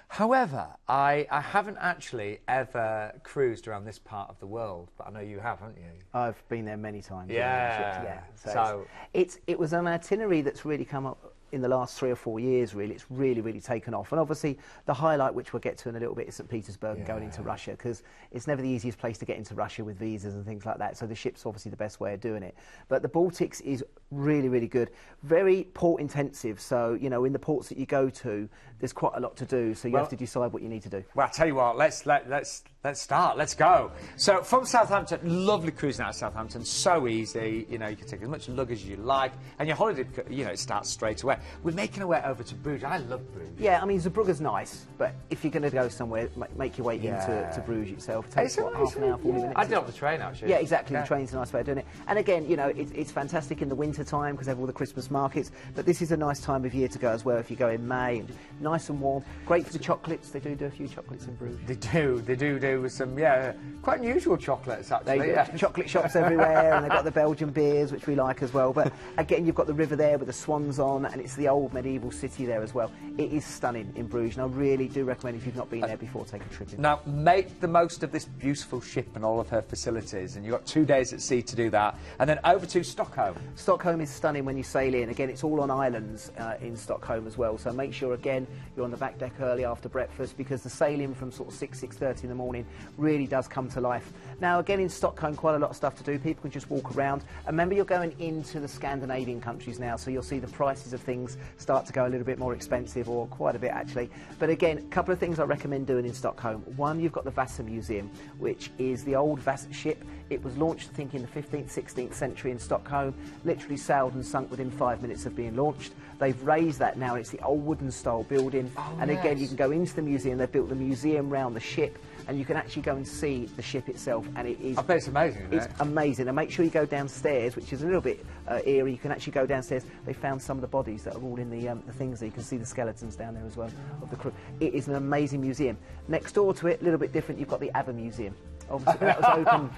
However, I haven't actually ever cruised around this part of the world, but I know you have, haven't you? I've been there many times. Yeah. So it was an itinerary that's really come up in the last 3 or 4 years, really. It's really taken off. And obviously, the highlight, which we'll get to in a little bit, is St. Petersburg and going into Russia, because it's never the easiest place to get into Russia with visas and things like that. So the ship's obviously the best way of doing it. But the Baltics is Really, really good. Very port intensive. So, you know, in the ports that you go to, there's quite a lot to do. So you have to decide what you need to do. Well, I'll tell you what, let's start. Let's go. So from Southampton, lovely cruising out of Southampton. So easy. You know, you can take as much luggage as you like. And your holiday, you know, it starts straight away. We're making our way over to Bruges. I love Bruges. Yeah, I mean, Zeebrugge's nice. But if you're going to go somewhere, make your way into Bruges itself. It takes, half an hour, 40 minutes. I did it on the train, actually. Yeah, exactly. The train's a nice way of doing it. And again, you know, it's fantastic in the winter time because they have all the Christmas markets. But this is a nice time of year to go as well if you go in May. And nice and warm. Great for the chocolates. They do a few chocolates in Bruges. They do some, quite unusual chocolates, actually. They do chocolate shops everywhere, and they've got the Belgian beers, which we like as well. But again, you've got the river there with the swans on, and it's the old medieval city there as well. It is stunning in Bruges, and I really do recommend, if you've not been there before, take a trip in. Now, make the most of this beautiful ship and all of her facilities, and you've got 2 days at sea to do that, and then over to Stockholm. Stockholm is stunning when you sail in. Again, it's all on islands in Stockholm as well, so make sure, again, you're on the back deck early after breakfast, because the sailing from sort of 6:30 in the morning really does come to life. Now, again, in Stockholm, quite a lot of stuff to do. People can just walk around. And remember, you're going into the Scandinavian countries now, so you'll see the prices of things start to go a little bit more expensive, or quite a bit, actually. But again, a couple of things I recommend doing in Stockholm. One, you've got the Vasa Museum, which is the old Vasa ship. It was launched, I think, in the 15th, 16th century in Stockholm, literally sailed and sunk within 5 minutes of being launched. They've raised that now, and it's the old wooden style building. And again, you can go into the museum. They've built the museum round the ship, and you can actually go and see the ship itself, and it is... I bet it's amazing, isn't it? It's amazing, and make sure you go downstairs, which is a little bit eerie. You can actually go downstairs. They found some of the bodies that are all in the things there. You can see the skeletons down there as well of the crew. It is an amazing museum. Next door to it, a little bit different, you've got the ABBA Museum. Obviously, that was open.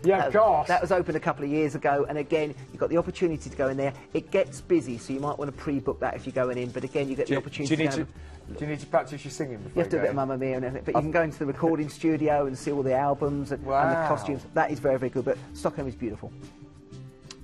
Yeah, of course. That was open a couple of years ago, and again, you've got the opportunity to go in there. It gets busy, so you might want to pre-book that if you're going in. But again, you get the opportunity. Do you need to practice your singing before you have to do a bit of Mamma Mia and everything, but you can go into the recording studio and see all the albums and the costumes. That is very, very good, but Stockholm is beautiful.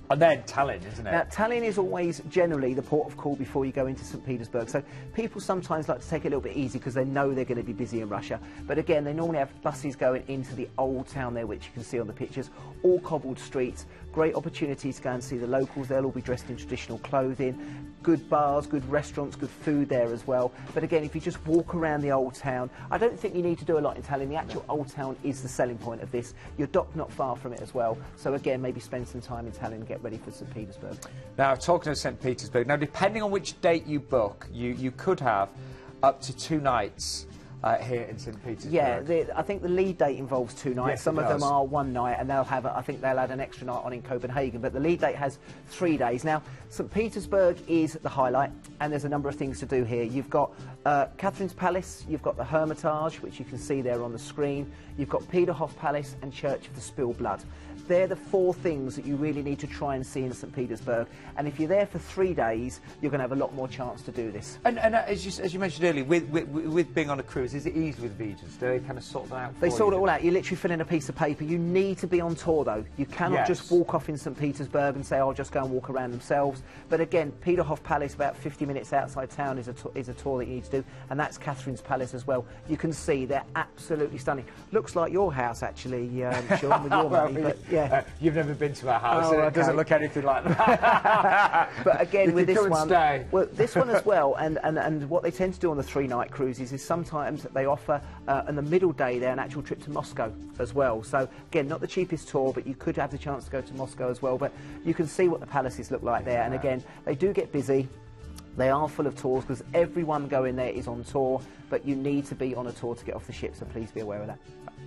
And then Tallinn, isn't it? Now, Tallinn is always generally the port of call before you go into St. Petersburg. So people sometimes like to take it a little bit easy because they know they're going to be busy in Russia. But again, they normally have buses going into the old town there, which you can see on the pictures. All cobbled streets. Great opportunity to go and see the locals. They'll all be dressed in traditional clothing. Good bars, good restaurants, good food there as well. But again, if you just walk around the old town, I don't think you need to do a lot in Tallinn. The actual old town is the selling point of this. You're docked not far from it as well. So again, maybe spend some time in Tallinn and get ready for St. Petersburg. Now, talking of St. Petersburg, now depending on which date you book, you could have up to 2 nights here in St. Petersburg. Yeah, I think the lead date involves 2 nights. Yes, some of them are 1 night, and they'll have, I think they'll add an extra night on in Copenhagen, but the lead date has 3 days. Now, St. Petersburg is the highlight, and there's a number of things to do here. You've got Catherine's Palace, you've got the Hermitage, which you can see there on the screen, you've got Peterhof Palace and Church of the Spilled Blood. They're the 4 things that you really need to try and see in St. Petersburg. And if you're there for 3 days, you're going to have a lot more chance to do this. And as you mentioned earlier, with being on a cruise, is it easy with visas? Do they kind of sort that out for you? They sort it all out. You literally fill in a piece of paper. You need to be on tour, though. You cannot just walk off in St. Petersburg and say, I'll just go and walk around themselves. But again, Peterhof Palace, about 50 minutes outside town, is a tour that you need to do. And that's Catherine's Palace as well. You can see they're absolutely stunning. Looks like your house, actually, Sean, with your money. But, yeah. You've never been to our house. Oh, It doesn't look anything like that. But again, with this one, well, this one as well, and what they tend to do on the 3-night cruises is sometimes they offer in the middle day there an actual trip to Moscow as well. So again, not the cheapest tour, but you could have the chance to go to Moscow as well. But you can see what the palaces look like there, and again, they do get busy. They are full of tours because everyone going there is on tour, but you need to be on a tour to get off the ship, so please be aware of that.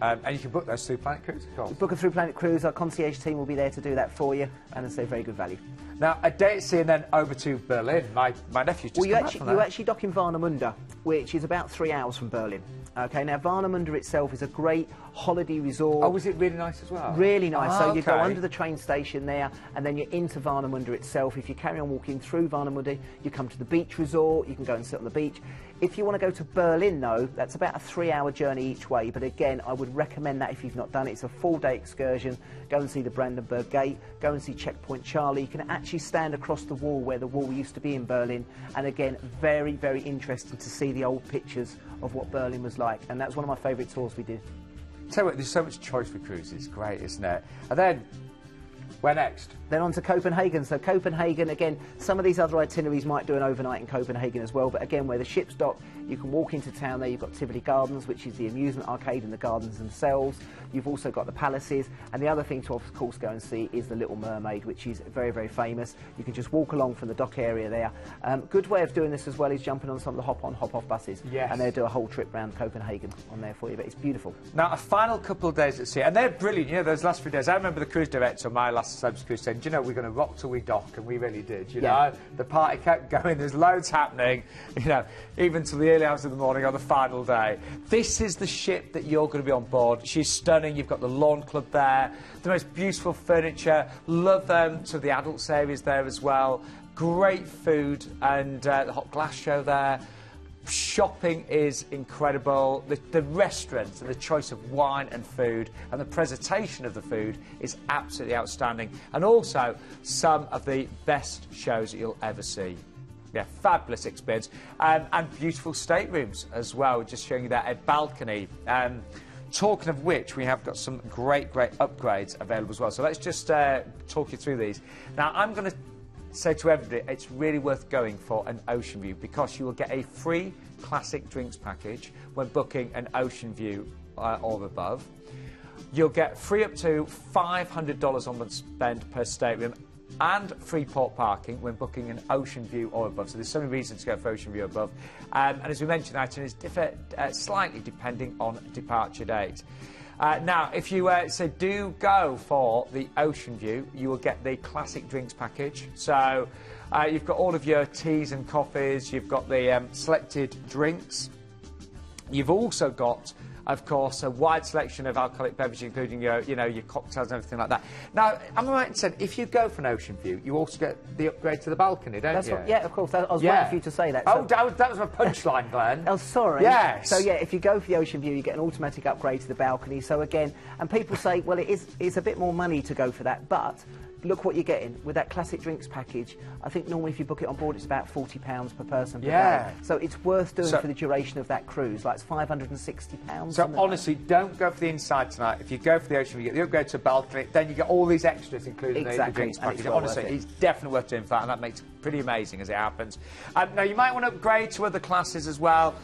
And you can book those through Planet Cruise, of course. Book a through Planet Cruise. Our concierge team will be there to do that for you, and it's a very good value. Now, a day at sea and then over to Berlin. My nephew's just come back from there. You actually dock in Warnemünde, which is about 3 hours from Berlin. Okay, now Warnemünde itself is a great holiday resort. Oh, was it really nice as well? Really nice. So you go under the train station there, and then you're into Warnemünde itself. If you carry on walking through Warnemünde, you come to the beach resort. You can go and sit on the beach. If you want to go to Berlin, though, that's about a 3-hour journey each way. But again, I would recommend that if you've not done it. It's a full-day excursion. Go and see the Brandenburg Gate. Go and see Checkpoint Charlie. You can actually stand across the wall where the wall used to be in Berlin. And again, very, very interesting to see the old pictures of what Berlin was like. And that's one of my favourite tours we did. Tell you what, there's so much choice for cruises. It's great, isn't it? And then Where next? Then on to Copenhagen. So Copenhagen, again, some of these other itineraries might do an overnight in Copenhagen as well, but again, where the ships dock, you can walk into town there. You've got Tivoli Gardens, which is the amusement arcade, and the gardens themselves. You've also got the palaces, and the other thing to, of course, go and see is the Little Mermaid, which is very, very famous. You can just walk along from the dock area there. Good way of doing this as well is jumping on some of the hop-on, hop-off buses. Yes. And they'll do a whole trip around Copenhagen on there for you, but it's beautiful. Now, a final couple of days at sea, and they're brilliant. You know, those last few days, I remember the cruise director on my last Subs cruise saying, do you know, we're going to rock till we dock, and we really did, you know. The party kept going, there's loads happening, you know, even till the early hours of the morning on the final day. This is the ship that you're going to be on board. She's stunning. You've got the lawn club there, the most beautiful furniture. Love to the adults areas there as well. Great food, and the hot glass show there. Shopping is incredible. The restaurants and the choice of wine and food and the presentation of the food is absolutely outstanding. And also some of the best shows that you'll ever see. Yeah, fabulous experience. And beautiful staterooms as well, just showing you that a balcony. Talking of which, we have got some great upgrades available as well. So let's just talk you through these. Now, I'm going to say to everybody, it's really worth going for an Ocean View, because you will get a free classic drinks package when booking an Ocean View or above. You'll get free up to $500 onward spend per stateroom, and free port parking when booking an Ocean View or above. So there's so many reasons to go for Ocean View above. And as we mentioned, itineraries differ slightly depending on departure date. Now, if you do go for the Ocean View, you will get the classic drinks package. So you've got all of your teas and coffees, you've got the selected drinks. You've also got, of course, a wide selection of alcoholic beverages, including your cocktails and everything like that. Now, am I right in saying, if you go for an Ocean View, you also get the upgrade to the balcony, don't you? Yeah, of course. I was waiting for you to say that. Oh, that was my punchline, Glenn. Oh, sorry. Yes. So, yeah, if you go for the Ocean View, you get an automatic upgrade to the balcony. So, again, and people say, well, it's a bit more money to go for that, but look what you're getting with that classic drinks package. I think normally if you book it on board, it's about £40 per person per day. So it's worth doing for the duration of that cruise. Like, it's £560. So honestly, don't go for the inside tonight. If you go for the Ocean View, you get the upgrade to a balcony, then you get all these extras, including the drinks package. Honestly, it's definitely worth doing for that, and that makes it pretty amazing as it happens. Now, you might want to upgrade to other classes as well.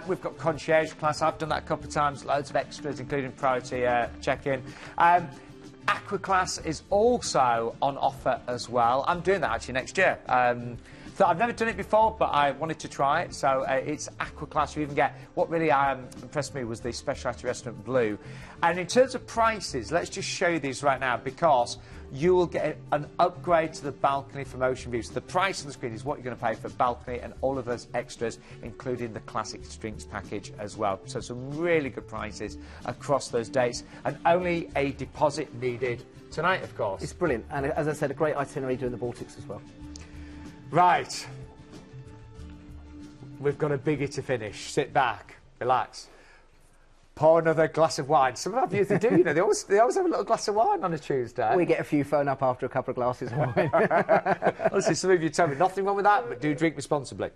We've got concierge class. I've done that a couple of times. Loads of extras, including priority check-in. Aqua class is also on offer as well. I'm doing that actually next year. So I've never done it before, but I wanted to try it. So it's Aqua class. You even get, what really impressed me was the specialty restaurant Blue. And in terms of prices, let's just show you these right now, because you will get an upgrade to the balcony from Ocean View. So the price on the screen is what you're going to pay for balcony and all of those extras, including the classic drinks package as well. So some really good prices across those dates, and only a deposit needed tonight, of course. It's brilliant, and as I said, a great itinerary doing the Baltics as well. Right. We've got a biggie to finish. Sit back, relax. Pour another glass of wine. Some of our viewers, they do, you know, they always have a little glass of wine on a Tuesday. We get a few phone up after a couple of glasses of wine. Honestly, some of you tell me nothing wrong with that, but do drink responsibly.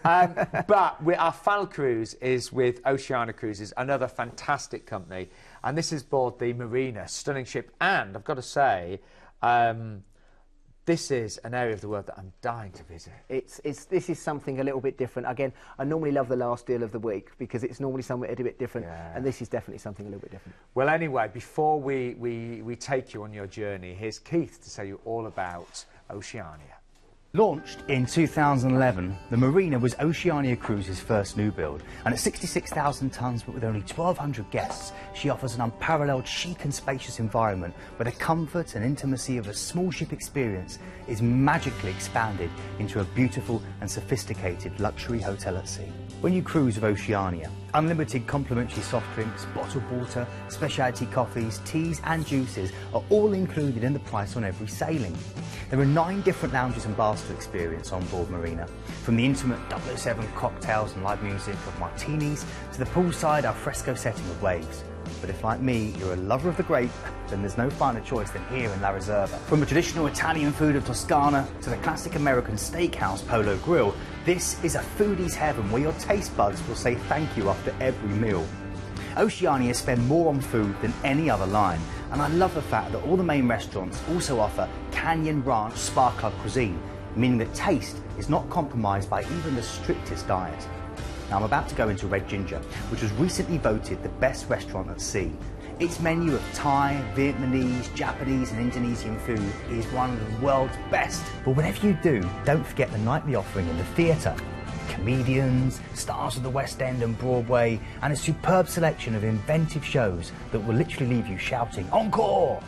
But our final cruise is with Oceania Cruises, another fantastic company, and this is aboard the Marina, stunning ship, and I've got to say, this is an area of the world that I'm dying to visit. This is something a little bit different. Again, I normally love the last deal of the week because it's normally somewhere a bit different, and this is definitely something a little bit different. Well, anyway, before we take you on your journey, here's Keith to tell you all about Oceania. Launched in 2011, the Marina was Oceania Cruises' first new build, and at 66,000 tonnes but with only 1,200 guests, she offers an unparalleled chic and spacious environment where the comfort and intimacy of a small ship experience is magically expanded into a beautiful and sophisticated luxury hotel at sea. When you cruise with Oceania, unlimited complimentary soft drinks, bottled water, specialty coffees, teas and juices are all included in the price on every sailing. There are 9 different lounges and bars to experience on board Marina, from the intimate 007 cocktails and live music of martinis to the poolside alfresco setting of waves. But if, like me, you're a lover of the grape, then there's no finer choice than here in La Reserva. From the traditional Italian food of Toscana to the classic American steakhouse Polo Grill, this is a foodie's heaven where your taste buds will say thank you after every meal. Oceania spend more on food than any other line, and I love the fact that all the main restaurants also offer Canyon Ranch Spa Club cuisine, meaning that taste is not compromised by even the strictest diet. Now I'm about to go into Red Ginger, which was recently voted the best restaurant at sea. Its menu of Thai, Vietnamese, Japanese and Indonesian food is one of the world's best. But whatever you do, don't forget the nightly offering in the theatre. Comedians, stars of the West End and Broadway, and a superb selection of inventive shows that will literally leave you shouting, "Encore!"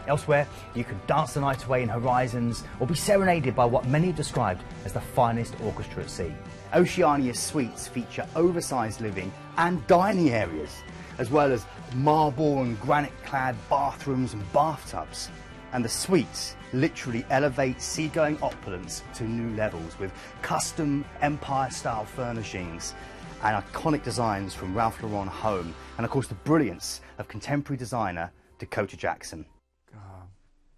Elsewhere, you can dance the night away in Horizons or be serenaded by what many have described as the finest orchestra at sea. Oceania's suites feature oversized living and dining areas, as well as marble and granite-clad bathrooms and bathtubs. And the suites literally elevate seagoing opulence to new levels with custom Empire-style furnishings and iconic designs from Ralph Lauren home, and of course the brilliance of contemporary designer Dakota Jackson.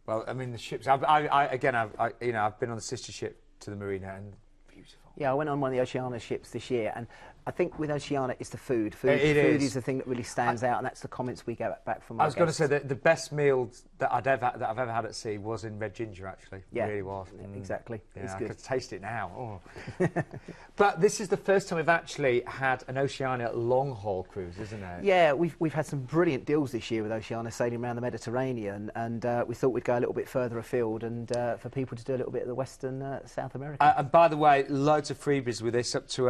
Well, I mean, the ships. I've been on the sister ship to the Marina, and beautiful. Yeah, I went on one of the Oceania ships this year, and I think with Oceania, it's the food. Food is the thing that really stands out, and that's the comments we get back from our guests. I was going to say that the best meal that I've ever had at sea was in Red Ginger, actually. Yeah, it really was. Exactly. Yeah, it's I good. could taste it now. Oh. But this is the first time we've actually had an Oceania long-haul cruise, isn't it? Yeah, we've had some brilliant deals this year with Oceania sailing around the Mediterranean, and we thought we'd go a little bit further afield and for people to do a little bit of the Western South America. And by the way, loads of freebies with this, up to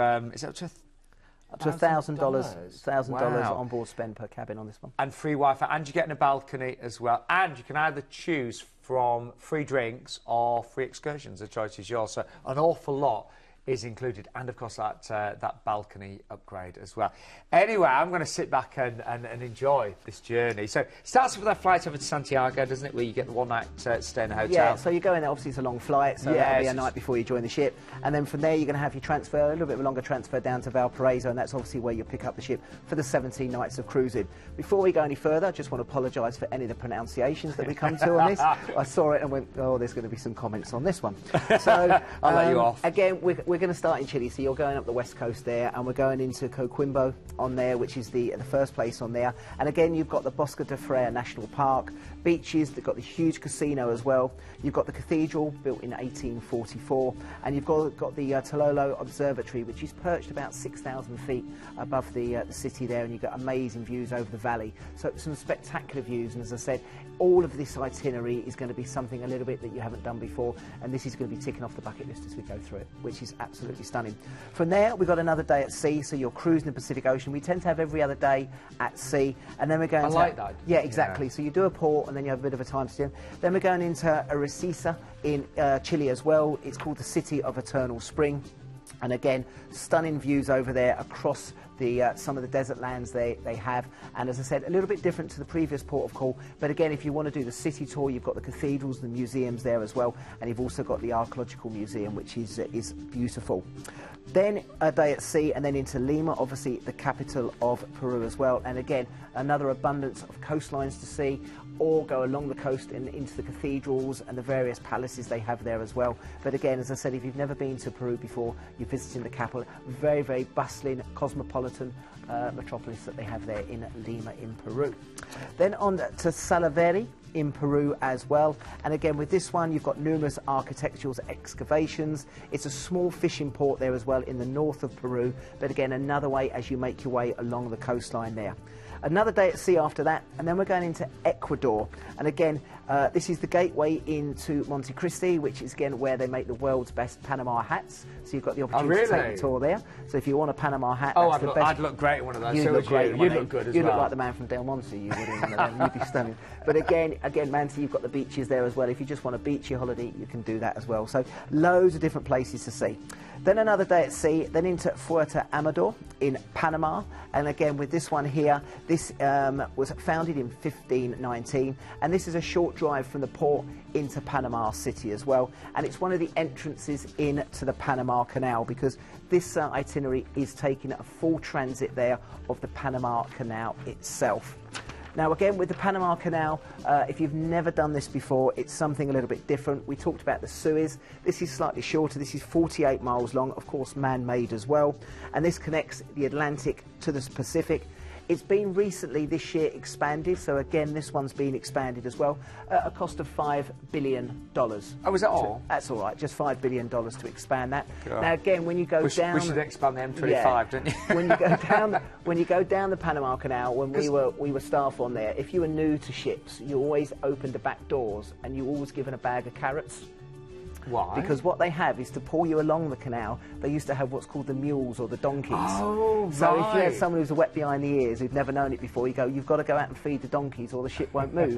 $1,000 on board spend per cabin on this one. And free Wi-Fi, and you're getting a balcony as well. And you can either choose from free drinks or free excursions. The choice is yours. So an awful lot is included, and of course that balcony upgrade as well. Anyway, I'm going to sit back and enjoy this journey. So it starts with that flight over to Santiago, doesn't it, where you get the one-night stay in a hotel? Yeah, so you go in there, obviously it's a long flight, so that'll be a night before you join the ship, and then from there you're going to have your transfer, a little bit of a longer transfer down to Valparaiso, and that's obviously where you'll pick up the ship for the 17 nights of cruising. Before we go any further, I just want to apologise for any of the pronunciations that we come to on this. I saw it and went, oh, there's going to be some comments on this one. So I'll let you off. Again, we're going to start in Chile, so you're going up the west coast there, and we're going into Coquimbo on there, which is the first place on there. And again, you've got the Bosque de Freire National Park, beaches, they've got the huge casino as well. You've got the cathedral, built in 1844, and you've got the Tololo Observatory, which is perched about 6,000 feet above the city there, and you've got amazing views over the valley. So some spectacular views, and as I said, all of this itinerary is going to be something a little bit that you haven't done before, and this is going to be ticking off the bucket list as we go through it, which is absolutely stunning. From there, we've got another day at sea, so you're cruising the Pacific Ocean. We tend to have every other day at sea, and then we're going that. Yeah, exactly. Yeah. So you do a port, and then you have a bit of a time to do. Then we're going into Arequipa in Chile as well. It's called the City of Eternal Spring. And again, stunning views over there across some of the desert lands they have, and as I said, a little bit different to the previous port of call, but again, if you want to do the city tour, you've got the cathedrals, the museums there as well, and you've also got the archaeological museum, which is beautiful. Then a day at sea, and then into Lima, obviously the capital of Peru as well, and again, another abundance of coastlines to see, or go along the coast and into the cathedrals and the various palaces they have there as well. But again, as I said, if you've never been to Peru before, you're visiting the capital, very, very bustling, cosmopolitan metropolis that they have there in Lima in Peru. Then on to Salaverry in Peru as well, and again with this one you've got numerous architectural excavations. It's a small fishing port there as well in the north of Peru, but again another way as you make your way along the coastline there. Another day at sea after that, and then we're going into Ecuador, and again this is the gateway into Monte Cristi, which is again where they make the world's best Panama hats, so you've got the opportunity to take the tour there. So if you want a Panama hat, that's the best. I'd look great in one of those. You'd look great. You'd look good as well. You'd look like the man from Del Monte, you would in one of them. You'd be stunning. But again, Manti, you've got the beaches there as well. If you just want a beachy holiday, you can do that as well. So loads of different places to see. Then another day at sea, then into Fuerte Amador in Panama, and again with this one here, this was founded in 1519, and this is a short drive from the port into Panama City as well, and it's one of the entrances into the Panama Canal, because this itinerary is taking a full transit there of the Panama Canal itself. Now again with the Panama Canal, if you've never done this before, it's something a little bit different. We talked about the Suez. This is slightly shorter. This is 48 miles long, of course man-made as well, and this connects the Atlantic to the Pacific. It's been recently this year expanded, so again this one's been expanded as well at a cost of $5 billion. Oh, is that all? That's all right, just $5 billion to expand that. God. Now again, when you go down... We should expand the M25, don't you? when you go down the Panama Canal, when we were staff on there, if you were new to ships, you always opened the back doors and you were always given a bag of carrots. Why? Because what they have is to pull you along the canal, they used to have what's called the mules or the donkeys. Oh, so right. if you had someone who's wet behind the ears, who'd never known it before, you go, you've got to go out and feed the donkeys or the ship won't move.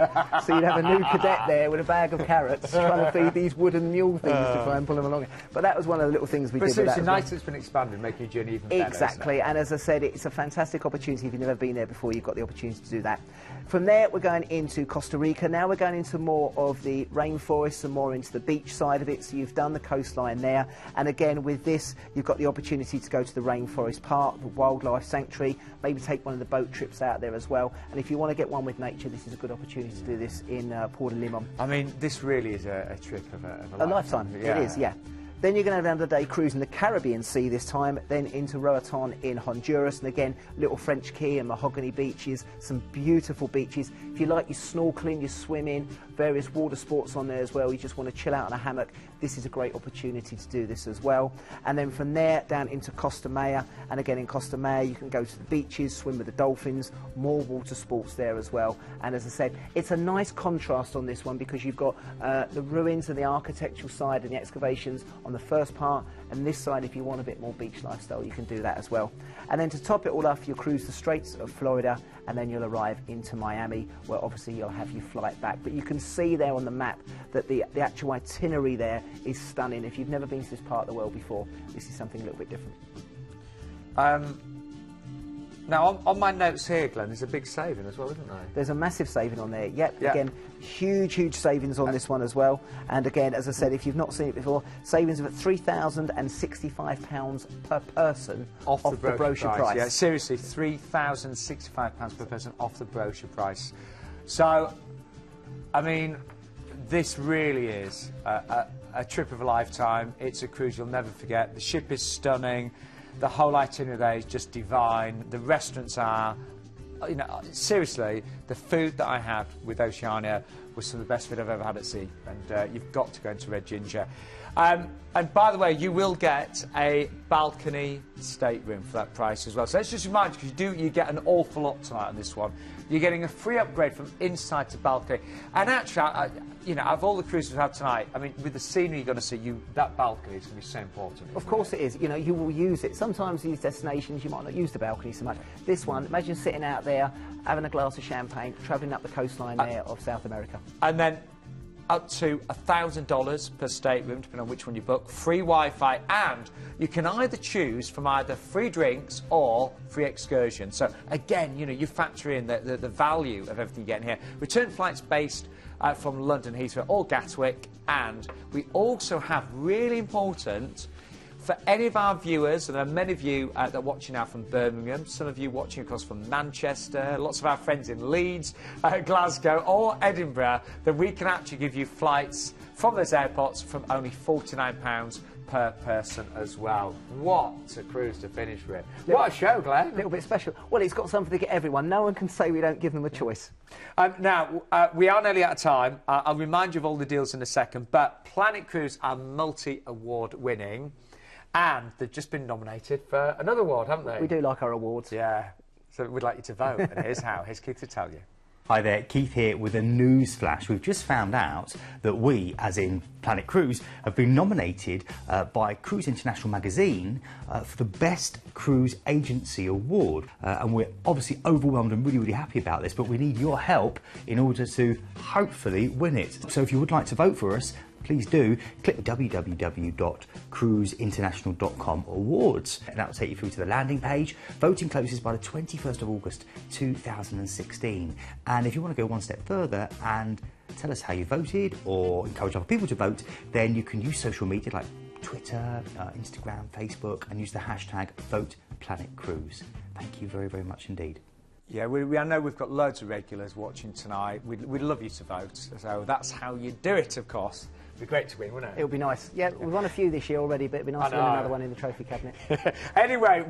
So you'd have a new cadet there with a bag of carrots trying to feed these wooden mule things to try and pull them along. But that was one of the little things we did with that. But it's nice it's been expanded, making your journey even better. Exactly, and as I said, it's a fantastic opportunity. If you've never been there before, you've got the opportunity to do that. From there, we're going into Costa Rica. Now we're going into more of the rainforest and more into the beach side of it. So you've done the coastline there, and again with this you've got the opportunity to go to the rainforest park, the wildlife sanctuary, maybe take one of the boat trips out there as well. And if you want to get one with nature, this is a good opportunity to do this in Port of Limon. I mean, this really is a trip of a lifetime. Yeah. It is, yeah. Then you're going to have another day cruising the Caribbean Sea this time, then into Roatan in Honduras, and again, little French Key and mahogany beaches, some beautiful beaches. If you like your snorkeling, your swimming, various water sports on there as well, you just want to chill out on a hammock, this is a great opportunity to do this as well. And then from there, down into Costa Maya, and again in Costa Maya, you can go to the beaches, swim with the dolphins, more water sports there as well. And as I said, it's a nice contrast on this one because you've got the ruins and the architectural side and the excavations on the first part, and this side, if you want a bit more beach lifestyle, you can do that as well. And then to top it all off, you'll cruise the Straits of Florida, and then you'll arrive into Miami, where obviously you'll have your flight back. But you can see there on the map that the actual itinerary there is stunning. If you've never been to this part of the world before, this is something a little bit different. Now, on my notes here, Glenn, there's a big saving as well, isn't there? There's a massive saving on there. Yep, yeah. Again, huge savings on this one as well. And again, as I said, if you've not seen it before, savings of £3,065 per person off the brochure price. Yeah, seriously, £3,065 per person off the brochure price. So, I mean, this really is a trip of a lifetime. It's a cruise you'll never forget. The ship is stunning. The whole itinerary there is just divine. The restaurants are, you know, seriously, the food that I had with Oceania was some of the best food I've ever had at sea. And you've got to go into Red Ginger. And by the way, you will get a balcony stateroom for that price as well. So let's just remind you, because you get an awful lot tonight on this one. You're getting a free upgrade from inside to balcony. And actually, you know, out of all the cruises we've had tonight, I mean, with the scenery you're going to see, that balcony is going to be so important. Of course it is. You know, you will use it. Sometimes these destinations, you might not use the balcony so much. This one, imagine sitting out there, having a glass of champagne, travelling up the coastline there of South America. And then up to $1,000 per stateroom, depending on which one you book, free Wi-Fi, and you can either choose from either free drinks or free excursions. So again, you know, you factor in the value of everything you get in here. Return flights based from London Heathrow or Gatwick, and we also have, really important, for any of our viewers, and there are many of you that are watching now from Birmingham, some of you watching across from Manchester, lots of our friends in Leeds, Glasgow or Edinburgh, then we can actually give you flights from those airports from only £49 per person as well. What a cruise to finish with. What a show, Glenn. A little bit special. Well, it's got something to get everyone. No one can say we don't give them a choice. Now, we are nearly out of time. I'll remind you of all the deals in a second, but Planet Cruise are multi-award winning. And they've just been nominated for another award, haven't they? We do like our awards. Yeah. So we'd like you to vote. And here's how. Here's Keith to tell you. Hi there, Keith here with a news flash. We've just found out that we, as in Planet Cruise, have been nominated by Cruise International magazine for the Best Cruise Agency Award. And we're obviously overwhelmed and really happy about this, but we need your help in order to hopefully win it. So if you would like to vote for us, please do click www.cruiseinternational.com awards, and that will take you through to the landing page. Voting closes by the 21st of August 2016. And if you want to go one step further and tell us how you voted or encourage other people to vote, then you can use social media like Twitter, Instagram, Facebook, and use the hashtag #VotePlanetCruise. Thank you very much indeed. Yeah, I know we've got loads of regulars watching tonight. We'd love you to vote. So that's how you do it, of course. It'd be great to win, wouldn't it? It'll be nice. Yeah, we've won a few this year already, but it'd be nice to win another one in the trophy cabinet. Anyway,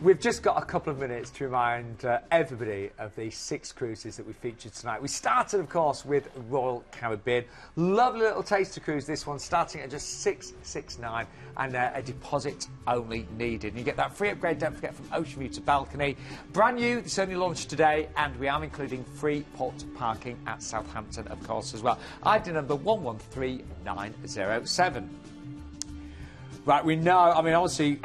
We've just got a couple of minutes to remind everybody of the 6 cruises that we featured tonight. We started, of course, with Royal Caribbean. Lovely little taster cruise, this one, starting at just $669 and a deposit only needed. And you get that free upgrade, don't forget, from Ocean View to balcony. Brand new, this only launched today, and we are including free port parking at Southampton, of course, as well. ID number 113907. Right, we know, I mean, obviously,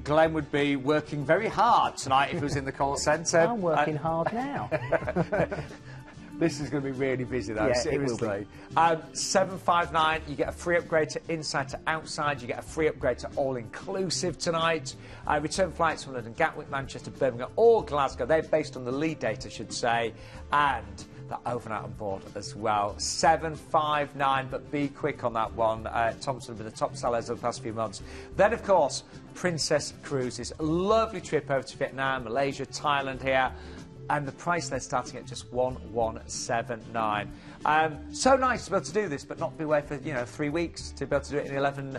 Glenn would be working very hard tonight if he was in the call centre. I'm working hard now. This is going to be really busy, though, Yeah, seriously. $759, you get a free upgrade to inside to outside. You get a free upgrade to all-inclusive tonight. Return flights from London, Gatwick, Manchester, Birmingham, or Glasgow. They're based on the lead date, I should say. And the overnight on board as well. $759, but be quick on that one. Thomson have been the top sellers of the past few months. Then, of course, Princess Cruises. A lovely trip over to Vietnam, Malaysia, Thailand here. And the price they're starting at just $1179. So nice to be able to do this, but not be away for 3 weeks, to be able to do it in 11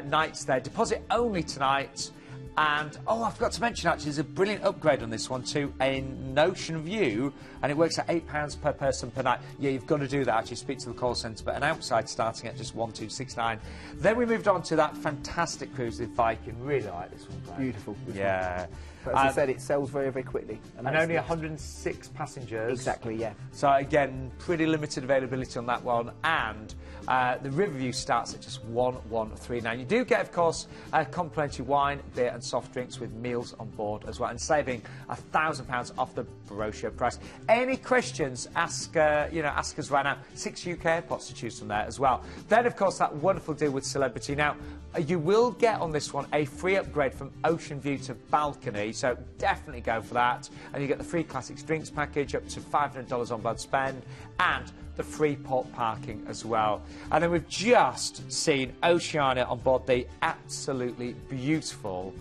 nights there. Deposit only tonight. And, oh, I forgot to mention, actually, there's a brilliant upgrade on this one to an Ocean View, and it works at £8 per person per night. Yeah, you've got to do that, actually, speak to the call centre, but an outside starting at just $1269. Then we moved on to that fantastic cruise with Viking. Really like this one, Glenn. Beautiful. Yeah. But as I said, it sells very, very quickly. And only 106 passengers. Exactly, yeah. So, again, pretty limited availability on that one. And the Riverview starts at just $1139. You do get, of course, complimentary wine, beer and soft drinks with meals on board as well, and saving £1,000 off the brochure price. Any questions, ask us right now. 6 UK airports to choose from there as well. Then, of course, that wonderful deal with Celebrity. Now, you will get on this one a free upgrade from Ocean View to balcony, so definitely go for that. And you get the free Classics drinks package up to $500 on board spend, and the free port parking as well. And then we've just seen Oceania on board the absolutely beautiful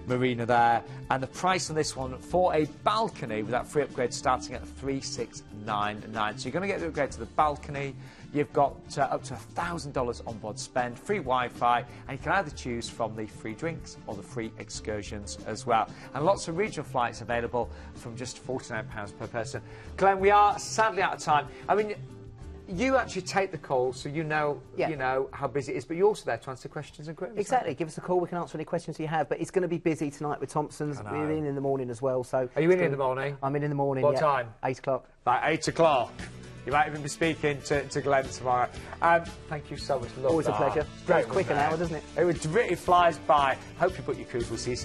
Marina there, and the price on this one for a balcony with that free upgrade starting at $3699. So you're going to get the upgrade to the balcony. You've got up to $1,000 on board spend, free Wi-Fi, and you can either choose from the free drinks or the free excursions as well. And lots of regional flights available from just £49 per person. Glenn, we are sadly out of time. I mean, you actually take the call, so you know how busy it is, but you're also there to answer questions and queries. Exactly. Give us a call. We can answer any questions you have. But it's going to be busy tonight with Thomson's. We're in the morning as well. So are you in the morning? I'm in the morning. What time? 8 o'clock. Like 8 o'clock. You might even be speaking to Glenn tomorrow. Thank you so much. Love Always that. a pleasure. Great, Goes quick an hour, doesn't it? It really flies by. Hope you put your cruise. We'll see you soon.